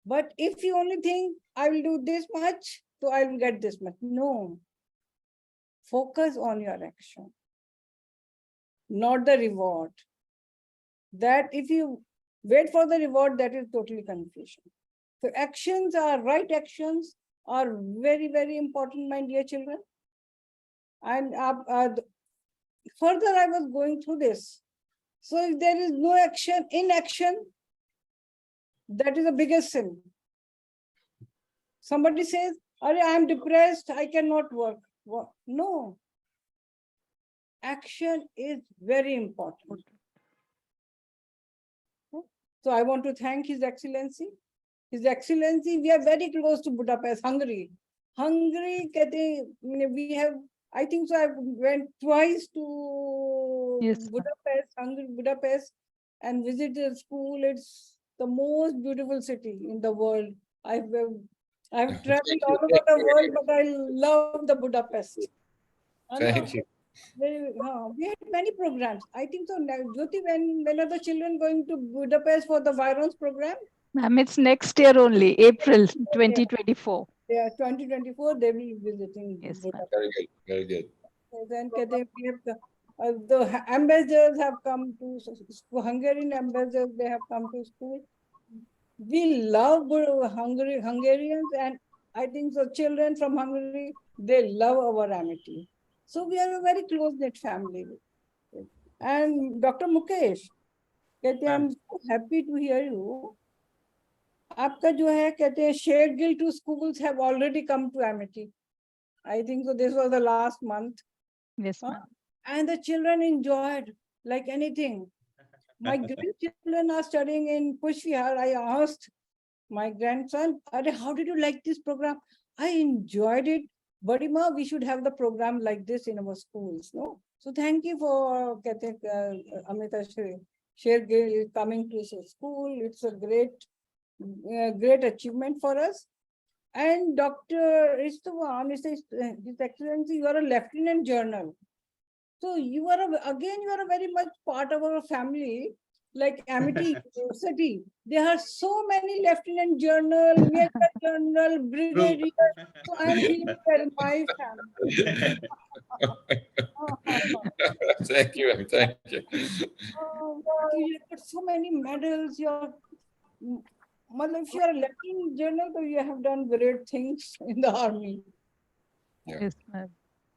But if you only think, I will do this much, so I will get this much. No. Focus on your action, not the reward. That if you wait for the reward, that is totally confusion. So actions are right actions are very, very important, my dear children. And further, I was going through this. So if there is no action, inaction, that is the biggest sin. Somebody says, I am depressed, I cannot work. No. Action is very important. So I want to thank His Excellency. His Excellency, we are very close to Budapest, Hungary. Hungary, we have, I think so, I went twice to Yes, Budapest, Hungary, Budapest, and visited the school. It's the most beautiful city in the world. I've traveled all over the world, but I love the Budapest. Thank you. We had many programs. I think so. Jyoti, when are the children going to Budapest for the Virons program? ma'am, it's next year only, April 2024. Yeah, 2024, they will be visiting Yes, Budapest. Very good. Very good. Then we have the ambassadors have come to Hungarian ambassadors, they have come to school. We love Hungarians, and I think so children from Hungary, they love our amity. So we are a very close-knit family. And Dr. Mukesh, I'm so happy to hear you. आपका जो है कहते हैं shared guild to schools have already come to Amity. I think so this was the last month. Yes, ma'am. And the children enjoyed like anything. My grandchildren are studying in Pushvihar. I asked my grandson, how did you like this program? I enjoyed it. Badima, we should have the program like this in our schools. No? So thank you for Amita Share Guild coming to school. It's a great achievement for us. And Dr. Istavan, His Excellency, you are a Lieutenant General. So you are very much part of our family, like Amity University. There are so many Lieutenant General, Major General, Brigadier. So I'm feeling that my family. Thank you. Thank you. You got so many medals. If you are a Lieutenant General, you have done great things in the army. Yeah. Yes, ma'am.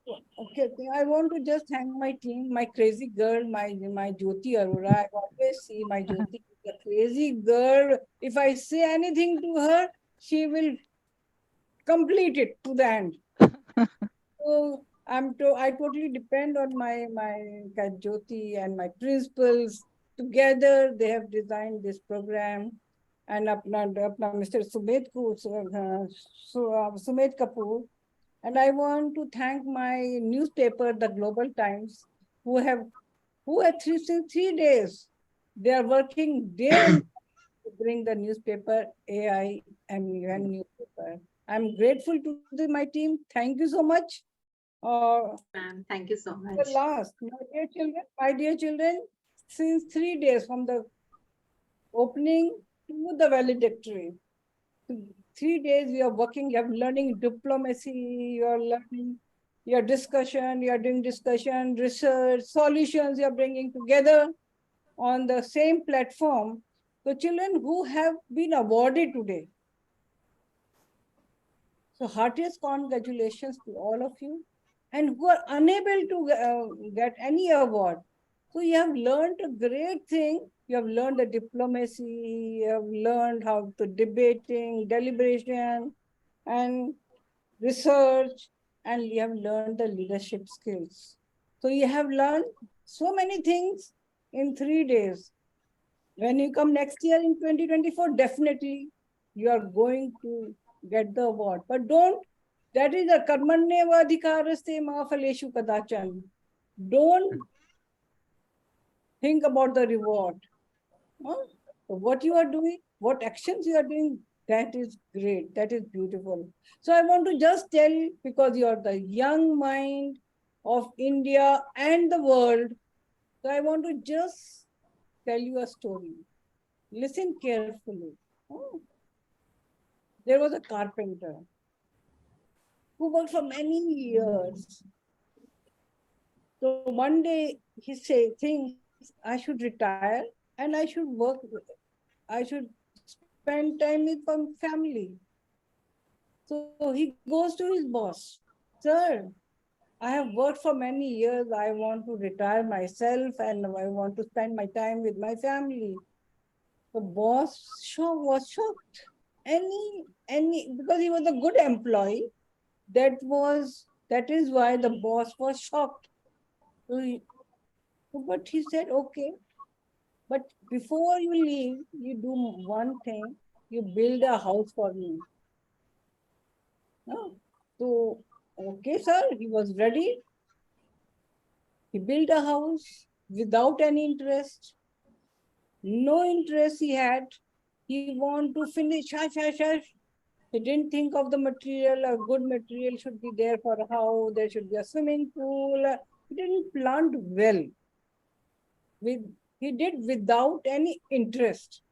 Okay, I want to just thank my team, my crazy girl, my Jyoti Arora. I always see my Jyoti, the crazy girl. If I say anything to her, she will complete it to the end. So I totally depend on my Jyoti and my principals. Together, they have designed this program. And Mr. Sumedh Kapoor. And I want to thank my newspaper, the Global Times, who since 3 days, they are working day and to bring the newspaper, e-AIMUN newspaper. I'm grateful to my team. Thank you so much. Ma'am, thank you so much. The last, my dear children, since 3 days from the opening to the valedictory, 3 days you are working, you are learning diplomacy, you are learning your discussion, you are doing discussion, research, solutions you are bringing together on the same platform. The children who have been awarded today. So heartiest congratulations to all of you, and who are unable to get any award. So you have learned a great thing. You have learned the diplomacy, you have learned how to debating, deliberation, and research, and you have learned the leadership skills. So you have learned so many things in 3 days. When you come next year in 2024, definitely you are going to get the award. But that is a karmanyeva adhikaraste ma phaleshu kadachan. Don't think about the reward. What you are doing, what actions you are doing, that is great. That is beautiful. So I want to just tell, because you are the young mind of India and the world, so I want to just tell you a story. Listen carefully. There was a carpenter who worked for many years. So one day thinks, I should retire and I should spend spend time with family. So he goes to his boss. Sir, I have worked for many years. I want to retire myself and I want to spend my time with my family. The boss was shocked. Because he was a good employee. That is why the boss was shocked. But he said, okay, but before you leave, you do one thing, you build a house for me. No? So, okay, sir, he was ready. He built a house without any interest. No interest he had. He wanted to finish, He didn't think of the material. A good material should be there for a house. There should be a swimming pool. He didn't plan well. He did without any interest.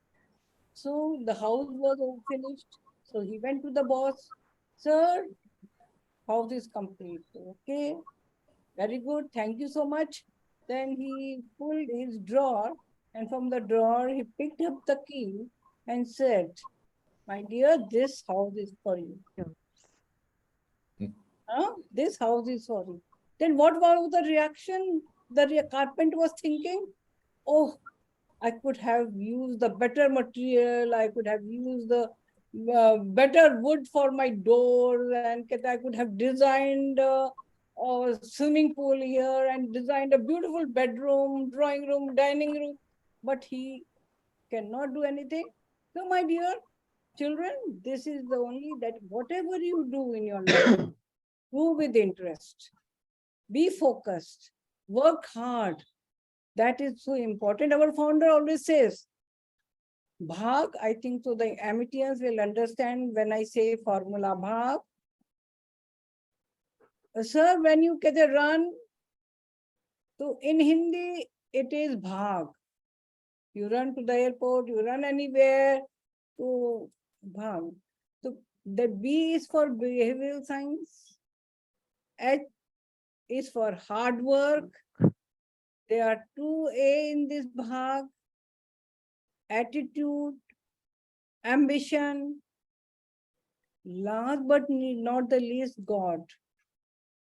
So the house was finished. So he went to the boss. Sir, house is complete. Okay, very good. Thank you so much. Then he pulled his drawer, and from the drawer he picked up the key and said, my dear, this house is for you. This house is for you. Then what was the reaction? The carpenter was thinking, oh, I could have used the better material. I could have used the better wood for my doors, and I could have designed a swimming pool here and designed a beautiful bedroom, drawing room, dining room. But he cannot do anything. So, my dear children, this is the only that whatever you do in your life, do with interest, be focused, work hard. That is so important. Our founder always says, Bhag, I think so the Amitians will understand when I say formula Bhag. Sir, when you get a run, so in Hindi, it is Bhag. You run to the airport, you run anywhere, to Bhag. So the B is for behavioral science. H is for hard work. There are 2A in this Bhag. Attitude, ambition, last but not the least, God.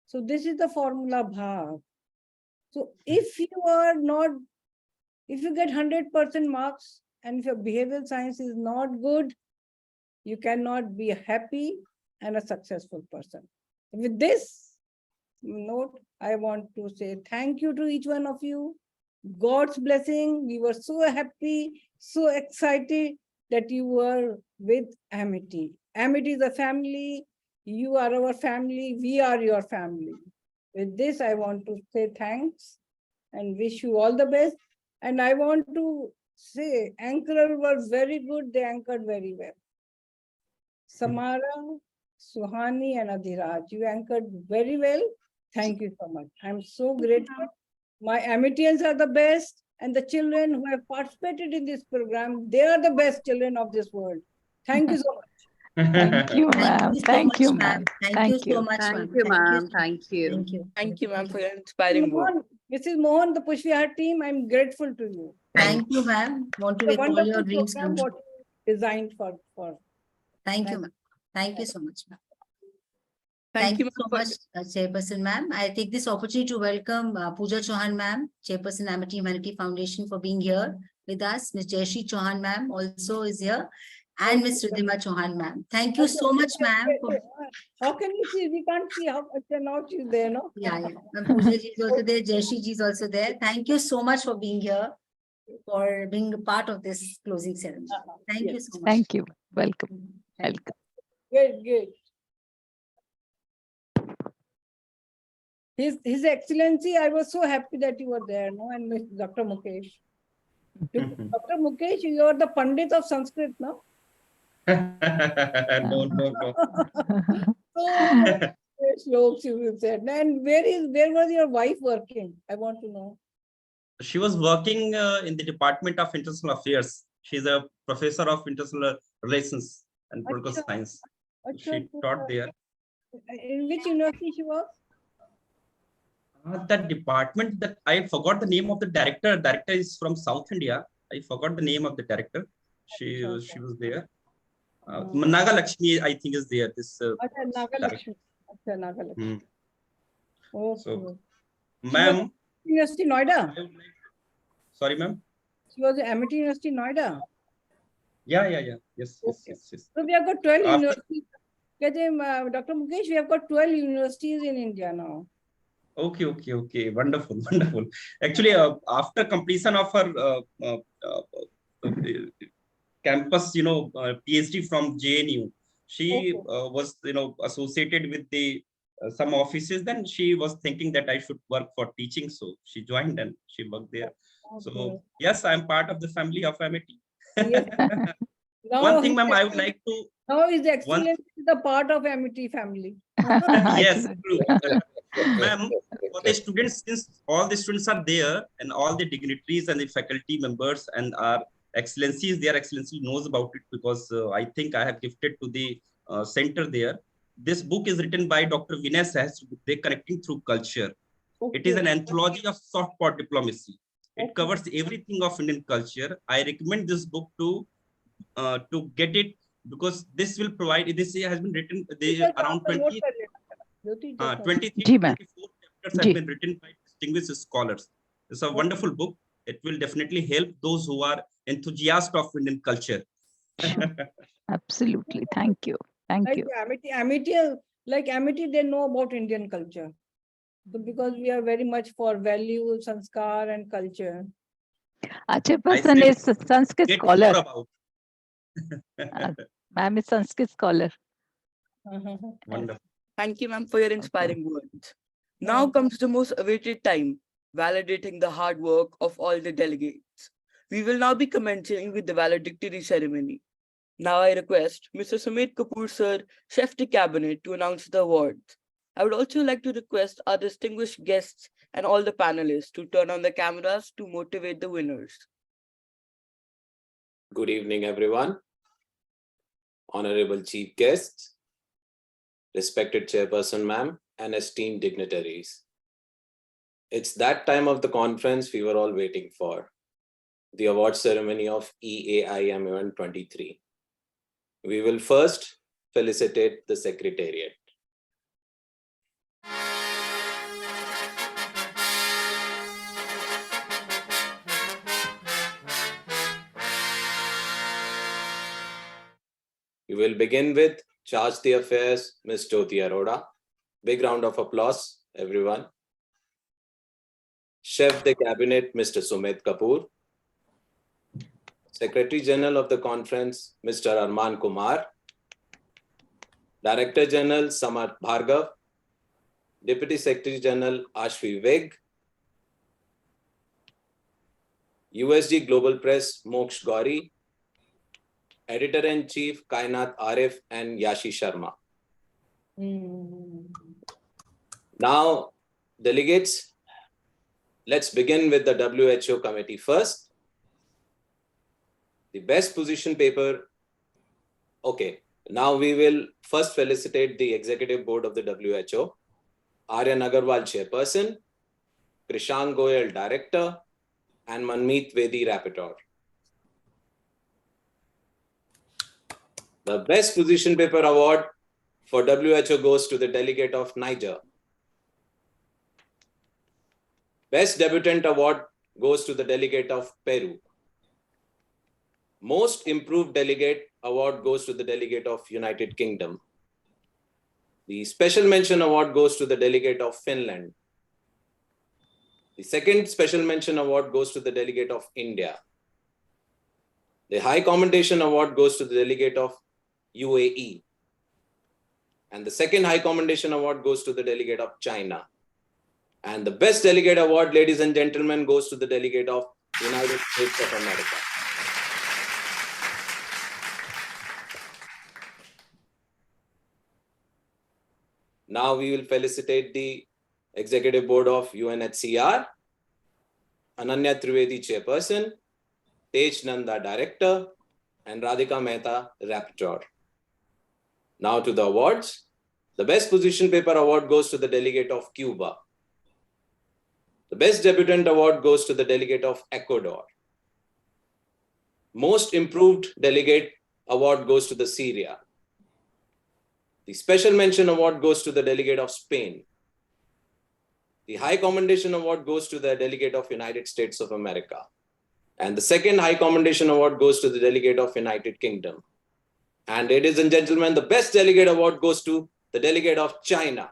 So this is the formula Bhag. So if you get 100% marks and if your behavioral science is not good, you cannot be happy and a successful person. With this note, I want to say thank you to each one of you. God's blessing. We were so happy, so excited that you were with Amity. Amity is a family. You are our family. We are your family. With this, I want to say thanks and wish you all the best. And I want to say, anchor was very good. They anchored very well. Samara, Suhani, and Adhiraj, you anchored very well. Thank you so much. I'm so grateful. My Amitians are the best, and the children who have participated in this program, they are the best children of this world. Thank you so much. Thank you, ma'am. Thank you, ma'am. Thank you so much, Thank you, ma'am. Thank you. Thank you. Thank you, ma'am, for your inspiring work. Mrs. Mohan, the Pushvihar team, I'm grateful to you. Thank you, ma'am. Want to The make all your wonderful dreams program come what true. you designed for. Thank you, ma'am. Thank you so much, ma'am. Thank Thank you you, so ma'am, much, Chairperson ma'am. I take this opportunity to welcome Pooja Chauhan ma'am, Chairperson Amity Humanity Foundation, for being here with us. Ms. Jayashree Chauhan ma'am also is here, and Ms. Ridhima Chauhan ma'am. Thank you so much, ma'am. How can you see? We can't see how now she's there, no? Yeah. Ma'am, Pooja ji is also there, Jayashree ji is also there. Thank you so much for being here, for being a part of this closing ceremony. Thank you so much. Thank you. Welcome. Thank you. Welcome. Good. His Excellency, I was so happy that you were there, no? And Dr. Mukesh. Dr. Mukesh, you are the Pandit of Sanskrit, no? No. So slopes you will say. And where was your wife working? I want to know. She was working in the Department of International Affairs. She's a professor of international relations and political science. She taught there. In which university she was? That department, that I forgot the name of the director. Director is from South India. I forgot the name of the director. She was there. Naga Lakshmi, I think, is there. This. Naga Lakshmi. Naga Lakshmi. Okay. So, ma'am. University Noida. Sorry, ma'am. She was at Amity University Noida. Yeah. Yes. So we have got 12 universities. Dr. Mukesh, we have got 12 universities in India now. Okay. Wonderful. Actually, after completion of her campus, PhD from JNU, she was, associated with the some offices. Then she was thinking that I should work for teaching, so she joined and she worked there. So yes, I'm part of the family of Amity. Yes. One thing, ma'am, I would like to. Now is the excellence the part of Amity family. Yes, true. Ma'am, for the students, since all the students are there and all the dignitaries and the faculty members and our excellencies, their excellency knows about it, because I think I have gifted to the center there. This book is written by Dr. Vinay Sahasrabudhe, They're Connecting Through Culture. It is an anthology of soft power diplomacy. It covers everything of Indian culture. I recommend this book to get it, because this will provide, this has been written, around 23, 24 chapters have been written by distinguished scholars. It's a wonderful book. It will definitely help those who are enthusiasts of Indian culture. Absolutely. Thank you. Thank you. Amity, they know about Indian culture. Because we are very much for value, sanskar and culture. Chairperson is a Sanskrit scholar. Ma'am is Sanskrit scholar. Wonderful. Thank you, ma'am, for your inspiring words. Now comes the most awaited time, validating the hard work of all the delegates. We will now be commencing with the valedictory ceremony. Now I request Mr. Sumit Kapoor, sir, Chef de Cabinet, to announce the awards. I would also like to request our distinguished guests and all the panelists to turn on the cameras to motivate the winners. Good evening, everyone. Honorable Chief Guests, respected Chairperson ma'am, and esteemed dignitaries. It's that time of the conference we were all waiting for, the award ceremony of e-AIMUN 23. We will first felicitate the Secretariat. We will begin with Charge the Affairs, Ms. Jyoti Arora. Big round of applause, everyone. Chef de Cabinet, Mr. Sumit Kapoor. Secretary General of the Conference, Mr. Arman Kumar. Director General, Samarth Bhargav. Deputy Secretary General, Ashvi Vig. USG Global Press, Moksh Gauri. Editor-in-Chief, Kainat Arif and Yashi Sharma. Now, delegates, let's begin with the WHO committee first. The best position paper. Okay, now we will first felicitate the executive board of the WHO. Aryan Agarwal, chairperson, Krishan Goyal, director, and Manmeet Vedi, rapporteur. The best position paper award for WHO goes to the delegate of Niger. Best debutant award goes to the delegate of Peru. Most improved delegate award goes to the delegate of United Kingdom. The special mention award goes to the delegate of Finland. The second special mention award goes to the delegate of India. The high commendation award goes to the delegate of UAE. And the second high commendation award goes to the delegate of China. And the best delegate award, ladies and gentlemen, goes to the delegate of United States of America. Now we will felicitate the executive board of UNHCR, Ananya Trivedi, chairperson, Tej Nanda, director, and Radhika Mehta, rapporteur. Now to the awards. The best position paper award goes to the delegate of Cuba. The best debutant award goes to the delegate of Ecuador. Most Improved Delegate award goes to the Syria. The Special Mention award goes to the delegate of Spain. The High Commendation award goes to the delegate of United States of America. And the second High Commendation award goes to the delegate of United Kingdom. And ladies and gentlemen, the Best Delegate award goes to the delegate of China.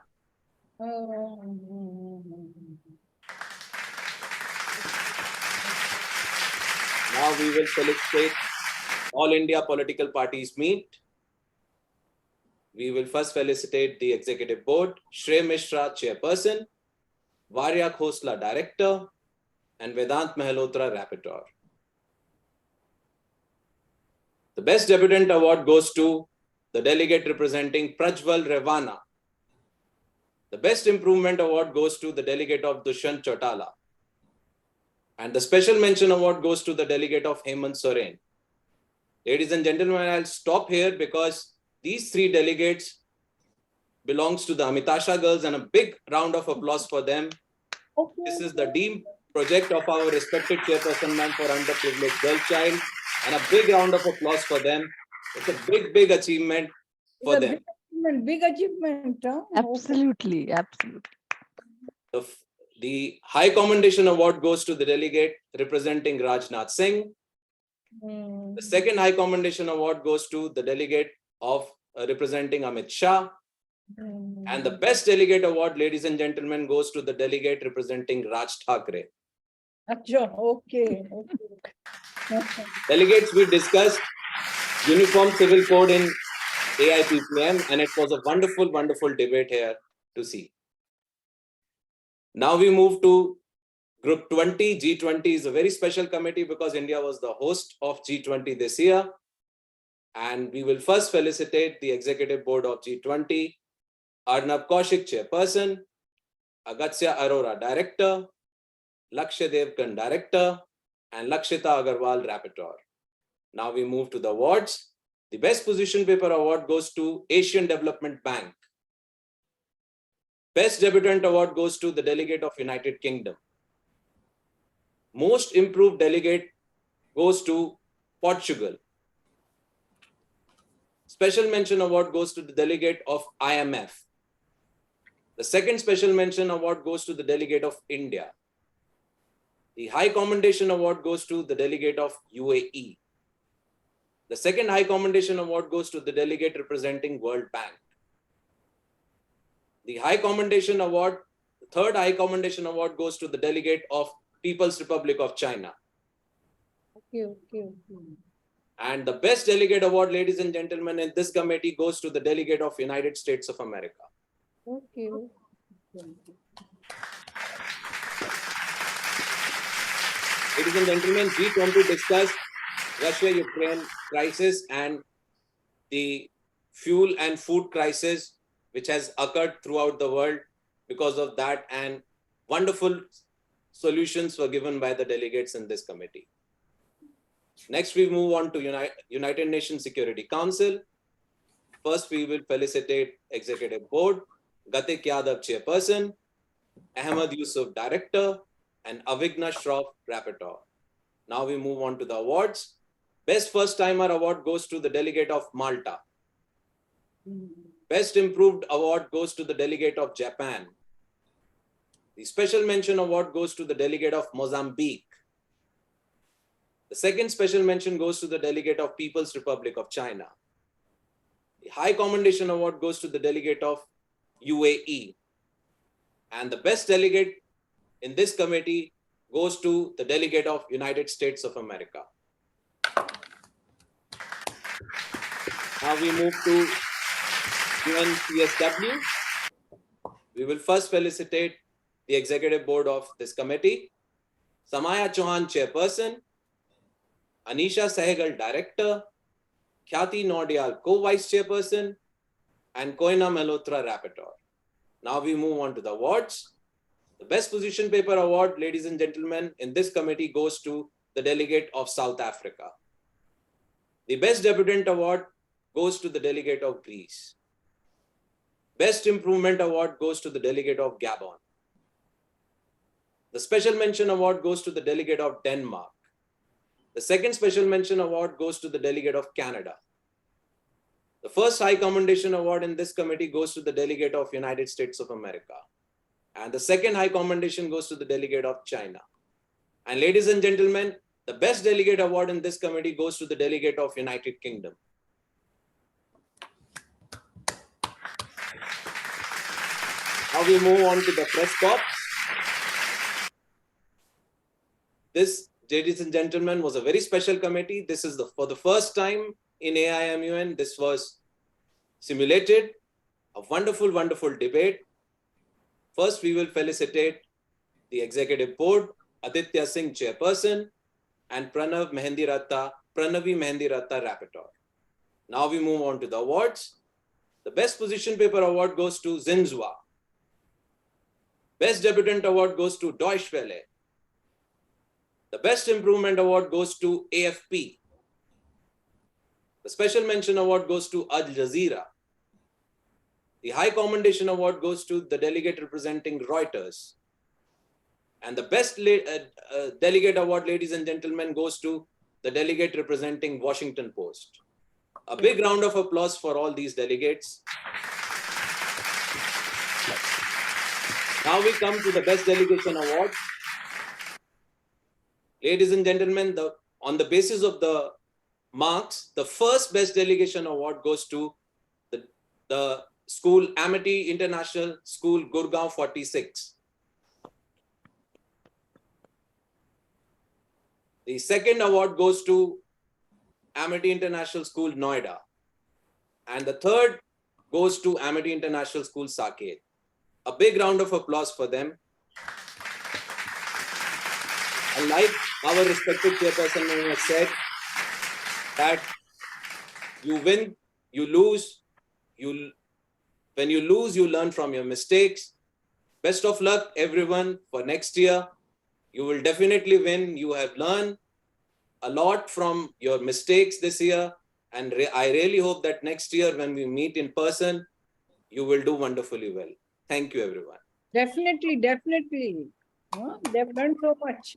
Now we will felicitate all India political parties meet. We will first felicitate the Executive Board, Shreya Mishra, Chairperson, Varya Khosla, Director, and Vedant Mehlotra, Rapporteur. The Best Debutant Award goes to the delegate representing Prajwal Revana. The Best Improvement Award goes to the delegate of Dushyant Chautala. And the Special Mention Award goes to the delegate of Hemant Soren. Ladies and gentlemen, I'll stop here because these three delegates belongs to the Amitasha girls, and a big round of applause for them. Okay. This is the DEEM project of our respected chairperson ma'am for underprivileged girl child, and a big round of applause for them. It's a big achievement for them. Big achievement. Huh? Absolutely, absolutely. The High Commendation Award goes to the delegate representing Rajnath Singh. The second High Commendation Award goes to the delegate of representing Amit Shah. And the Best Delegate Award, ladies and gentlemen, goes to the delegate representing Raj Thackeray. Okay. Delegates, we discussed Uniform Civil Code in AIPPM, and it was a wonderful debate here to see. Now we move to Group 20. G20 is a very special committee because India was the host of G20 this year. And we will first felicitate the Executive Board of G20, Arnab Kaushik, Chairperson, Agastya Arora, Director, Lakshya Devkan, Director, and Lakshita Agarwal, Rapporteur. Now we move to the awards. The Best Position Paper Award goes to Asian Development Bank. Best Debutant Award goes to the delegate of United Kingdom. Most Improved Delegate goes to Portugal. Special Mention Award goes to the delegate of IMF. The second Special Mention Award goes to the delegate of India. The High Commendation Award goes to the delegate of UAE. The second High Commendation Award goes to the delegate representing World Bank. The High Commendation Award, the third High Commendation Award goes to the delegate of People's Republic of China. Okay. And the Best Delegate Award, ladies and gentlemen, in this committee goes to the delegate of United States of America. Okay. Ladies and gentlemen, G20 discussed Russia-Ukraine crisis and the fuel and food crisis which has occurred throughout the world because of that, and wonderful solutions were given by the delegates in this committee. Next, we move on to United Nations Security Council. First, we will felicitate Executive Board, Gatik Yadav, Chairperson, Ahmed Yusuf, Director, and Avigna Shroff, Rapporteur. Now we move on to the awards. Best First Timer Award goes to the delegate of Malta. Best Improved Award goes to the delegate of Japan. The Special Mention Award goes to the delegate of Mozambique. The second Special Mention goes to the delegate of People's Republic of China. The High Commendation Award goes to the delegate of UAE. And the Best Delegate in this committee goes to the delegate of United States of America. Now we move to UNCSW. We will first felicitate the Executive Board of this committee. Samaya Chauhan, Chairperson, Anisha Sehgal, Director, Khyati Nordial, Co-Vice Chairperson, and Koina Malhotra, Rapporteur. Now we move on to the awards. The Best Position Paper Award, ladies and gentlemen, in this committee goes to the delegate of South Africa. The Best Debutant Award goes to the delegate of Greece. Best Improvement Award goes to the delegate of Gabon. The Special Mention Award goes to the delegate of Denmark. The second special mention award goes to the delegate of Canada. The first High Commendation Award in this committee goes to the delegate of United States of America. And the second High Commendation goes to the delegate of China. And ladies and gentlemen, the best delegate award in this committee goes to the delegate of United Kingdom. Now we move on to the press corps. This, ladies and gentlemen, was a very special committee. This is for the first time in e-AIMUN. This was simulated, a wonderful, wonderful debate. First, we will felicitate the executive board, Aditya Singh, chairperson, and Pranavi Mehendiratta, rapporteur. Now we move on to the awards. The best position paper award goes to Zinzua. Best debutant award goes to Deutsche Welle. The best improvement award goes to AFP. The special mention award goes to Al Jazeera. The High Commendation Award goes to the delegate representing Reuters. And the best delegate award, ladies and gentlemen, goes to the delegate representing Washington Post. A big round of applause for all these delegates. Now we come to the best delegation award. Ladies and gentlemen, on the basis of the marks, the first best delegation award goes to the school Amity International School, Gurgaon 46. The second award goes to Amity International School, Noida. And the third goes to Amity International School, Saket. A big round of applause for them. And like our respected chairperson has said, that you win, you lose, when you lose, you learn from your mistakes. Best of luck, everyone, for next year. You will definitely win. You have learned a lot from your mistakes this year. And I really hope that next year, when we meet in person, you will do wonderfully well. Thank you, everyone. Definitely, definitely. They've learned so much.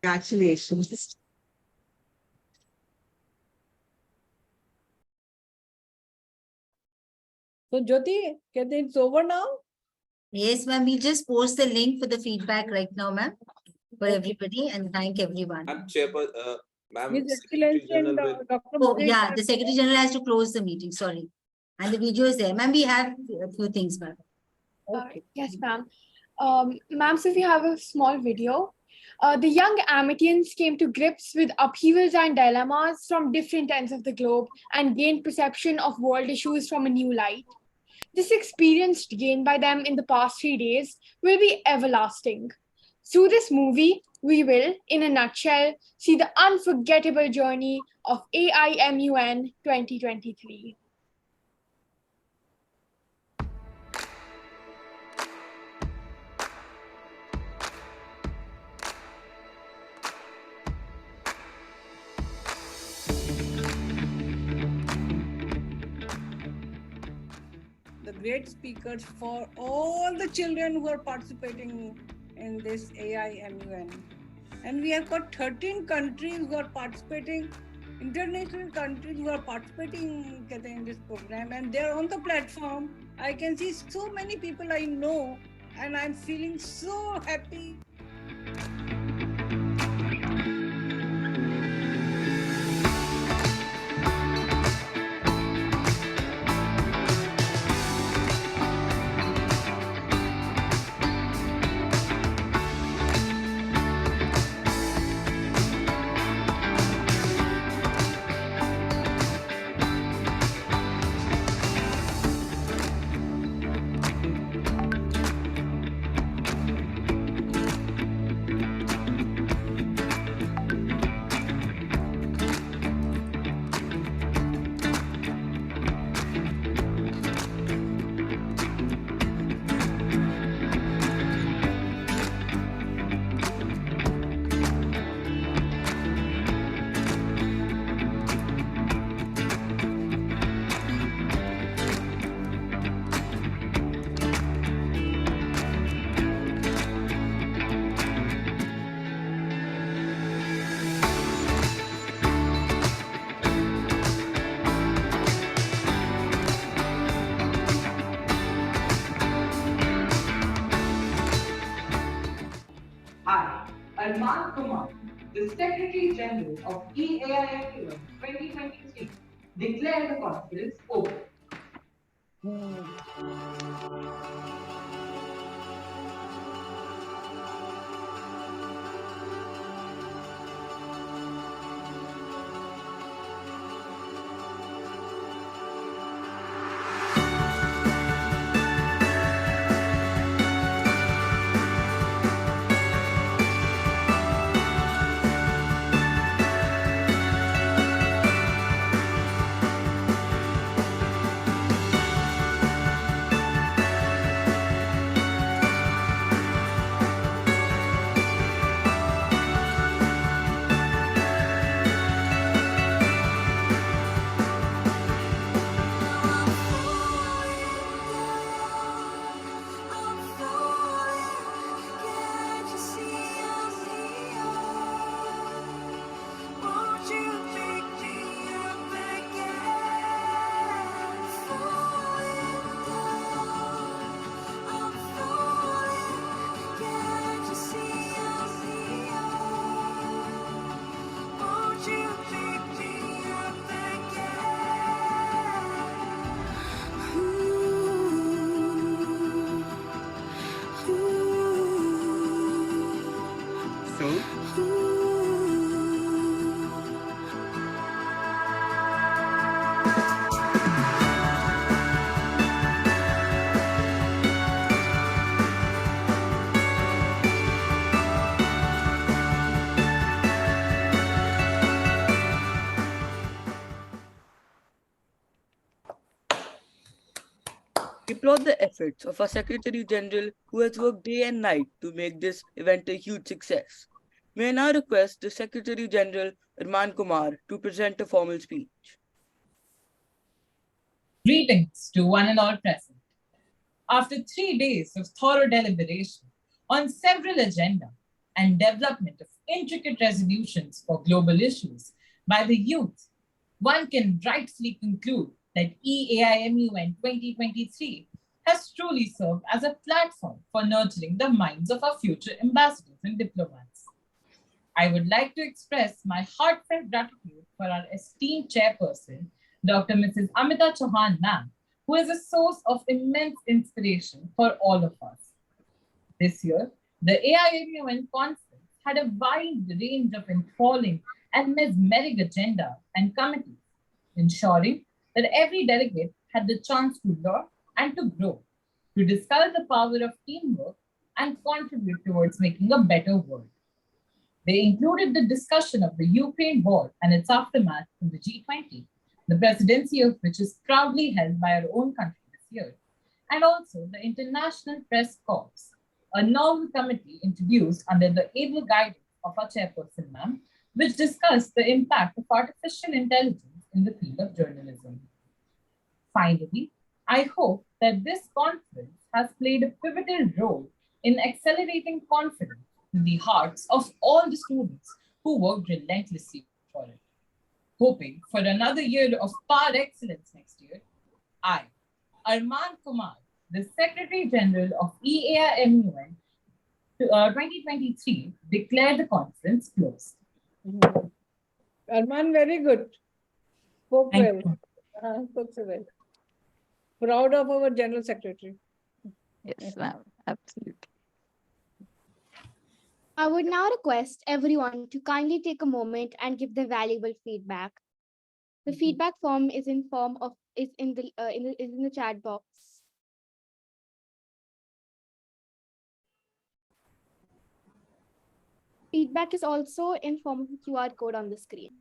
Congratulations. So, Jyoti, it's over now? Yes, ma'am. We'll just post the link for the feedback right now, ma'am, for everybody, and thank everyone. Ma'am, His Excellency and Dr. Oh, Mukesh yeah, are- the Secretary General has to close the meeting. Sorry. And the video is there. Ma'am, we have a few things, ma'am. Okay. Yes, ma'am. Ma'am, so we have a small video. The young Amitians came to grips with upheavals and dilemmas from different ends of the globe and gained perception of world issues from a new light. This experience gained by them in the past 3 days will be everlasting. Through this movie, we will, in a nutshell, see the unforgettable journey of e-AIMUN 2023. The great speakers for all the children who are participating in this e-AIMUN. And we have got 13 countries who are participating, international countries who are participating in this program, and they're on the platform. I can see so many people I know, and I'm feeling so happy. Arman Kumar, the Secretary General of e-AIMUN 2023, declare the conference open. We applaud the efforts of our Secretary General who has worked day and night to make this event a huge success. May I now request the Secretary General Arman Kumar to present a formal speech. Greetings to one and all present. After 3 days of thorough deliberation on several agenda and development of intricate resolutions for global issues by the youth, one can rightfully conclude that e-AIMUN 2023 has truly served as a platform for nurturing the minds of our future ambassadors and diplomats. I would like to express my heartfelt gratitude for our esteemed chairperson, Dr. Mrs. Amita Chauhan ma'am, who is a source of immense inspiration for all of us. This year, the AIMUN conference had a wide range of enthralling and mesmeric agenda and committees, ensuring that every delegate had the chance to learn and to grow, to discover the power of teamwork and contribute towards making a better world. They included the discussion of the Ukraine war and its aftermath in the G20, the presidency of which is proudly held by our own country this year, and also the International Press Corps, a novel committee introduced under the able guidance of our chairperson, ma'am, which discussed the impact of artificial intelligence in the field of journalism. Finally, I hope that this conference has played a pivotal role in accelerating confidence in the hearts of all the students who worked relentlessly for it. Hoping for another year of par excellence next year, I, Arman Kumar, the Secretary General of e-AIMUN 2023, declare the conference closed. Arman, very good. Spoke well. Spoke so well. Proud of our General Secretary. Yes, ma'am. Absolutely. I would now request everyone to kindly take a moment and give their valuable feedback. The feedback form is in the chat box. Feedback is also in form of a QR code on the screen.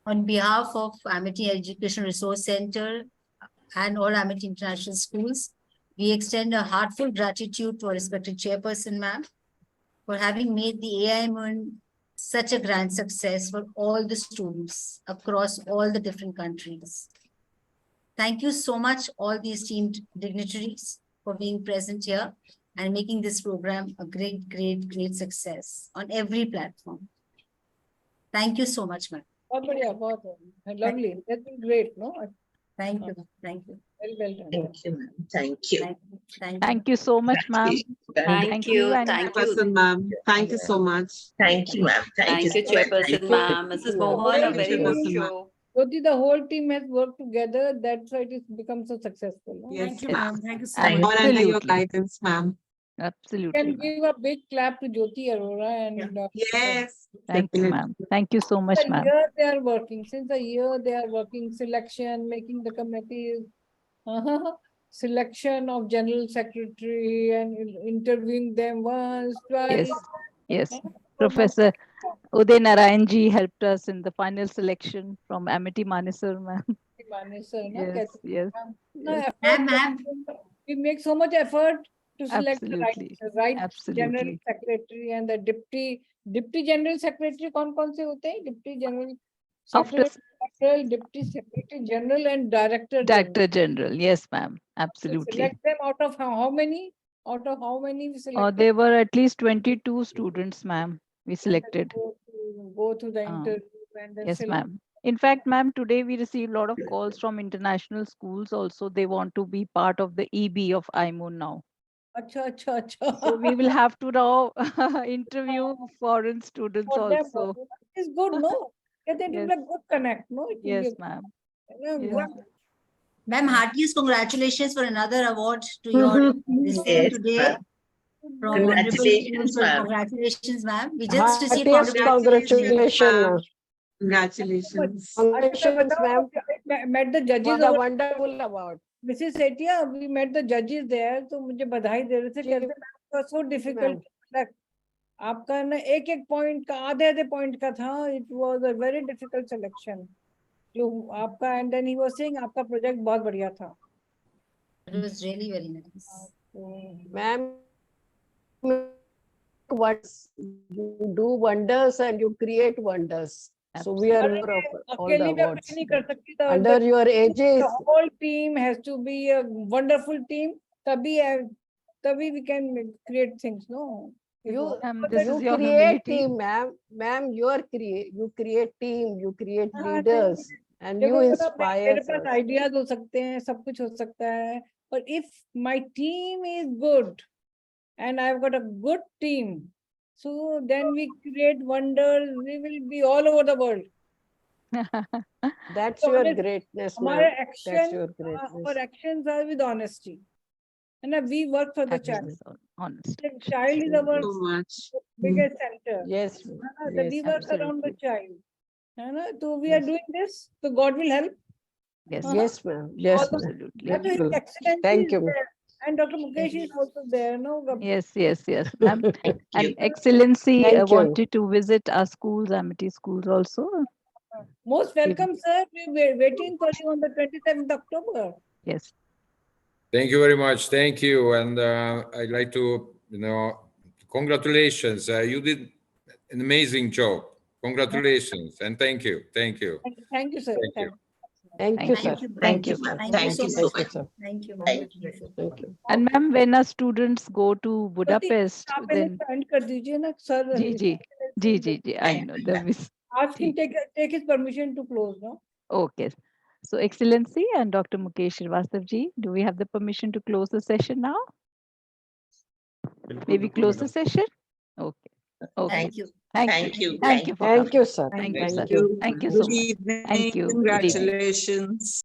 On behalf of Amity Education Resource Center and all Amity International Schools, we extend a heartfelt gratitude to our respected chairperson, ma'am, for having made the e-AIMUN such a grand success for all the students across all the different countries. Thank you so much, all the esteemed dignitaries, for being present here and making this program a great success on every platform. Thank you so much, ma'am. बहुत बढ़िया, बहुत lovely. That's been great, no? Thank you. Thank you. Very well done. Thank you, ma'am. Thank you. Thank you so much, ma'am. Thank you. and Thank you. Chairperson, ma'am. Thank you so much. Thank you, ma'am. Thank you, Chairperson, ma'am. Mrs. Mohan, a very good show. Jyoti, the whole team has worked together. That's why it has become so successful. No? Yes, Thank you, Yes. ma'am. Thank you so And much. all under your Absolutely. guidance, ma'am. Absolutely. Can ma'am. give a big clap to Jyoti Arora and Yes. Thank you, ma'am. Thank you so much, since a ma'am. year they are working. Since a year they are working, selection, making the committees, selection of general secretary and interviewing them once, twice. Yes. Yes. Professor Uday Narayan ji helped us in the final selection from Amity Manesar, ma'am. Manesar, no? Yes. Yes. No, Yes. effort, we make so much effort to select Absolutely. the right general Absolutely. secretary and the deputy general secretary. कौन से होते हैं? Deputy general After secretary, deputy secretary general and director Director General. Yes, ma'am. So Absolutely. select them out of how many? Out of how many we selected? There were at least 22 students, ma'am, we selected. Go through the interview and then Yes, select. ma'am. In fact, ma'am, today we received a lot of calls from international schools also. They want to be part of the EB of e-AIMUN now. अच्छा. So we will have to now interview foreign students For them also. also. It's good, no? It will Yes. be a good connect, no? It will Yes, be ma'am. a Yes. good. Ma'am, heartiest congratulations for another award to your received Yes, today. ma'am. From honorable Congratulations, students. ma'am. Congratulations, ma'am. We just received Heartiest congratulations. congratulations. Congratulations. Congratulations, ma'am. Met the judges. For the wonderful award. Mrs. Setia, we met the judges there. तो मुझे बधाई दे रहे थे कहते it was so difficult. Like आपका ना एक point का आधे point का था. It was a very difficult selection. जो आपका and then he was saying आपका project बहुत बढ़िया था. It was really very nice. Ma'am, you do wonders and you create wonders. So we are अरे, proud of all अकेली the मैं awards. कुछ नहीं कर सकती. Under your ages. The whole team has to be a wonderful team. तभी we can create things, no? You This is your create humility. team, ma'am. Ma'am, you create team, you create हाँ, leaders, and देखो you मतलब inspire मेरे पास us. ideas हो सकते हैं, सब कुछ हो सकता है. But if my team is good and I've got a good team, so then we create wonders. We will be all over the world. That's So your honest- greatness, हमारे ma'am. That's action, your greatness. our actions are with honesty. And we work for the child. Honest. The child is our So much. biggest center. Yes, That we work around the child. So we are doing this, so God will help. Yes. Yes, ma'am. Yes, ma'am. Absolutely. But His Beautiful. Excellency Thank is you. there. And Dr. Mukesh is also there. No? Yes, ma'am. And Excellency Thank you. wanted to visit our schools, Amity schools also. Most welcome, sir. We're waiting for you on the 27th October. Yes. Thank you very much. Thank you. And I'd like to, congratulations. You did an amazing job. Congratulations. And thank you. Thank you. Thank you, sir. Thank you. Thank you, sir. Thank you, ma'am. Thank you so much. Thank you, Thank ma'am. Thank you. And ma'am, when our students go to Budapest, आप पहले then send कर दीजिए ना, sir. Ji, I know. Ask him take his permission to close, no? Okay. So Excellency and Dr. Mukesh Srivastav ji, do we have the permission to close the session now? Maybe close the session? Okay. Okay. Thank you. Thank you. Thank you, sir. Thank you, sir. Thank you. Thank you so much. Thank you. Good evening. Congratulations.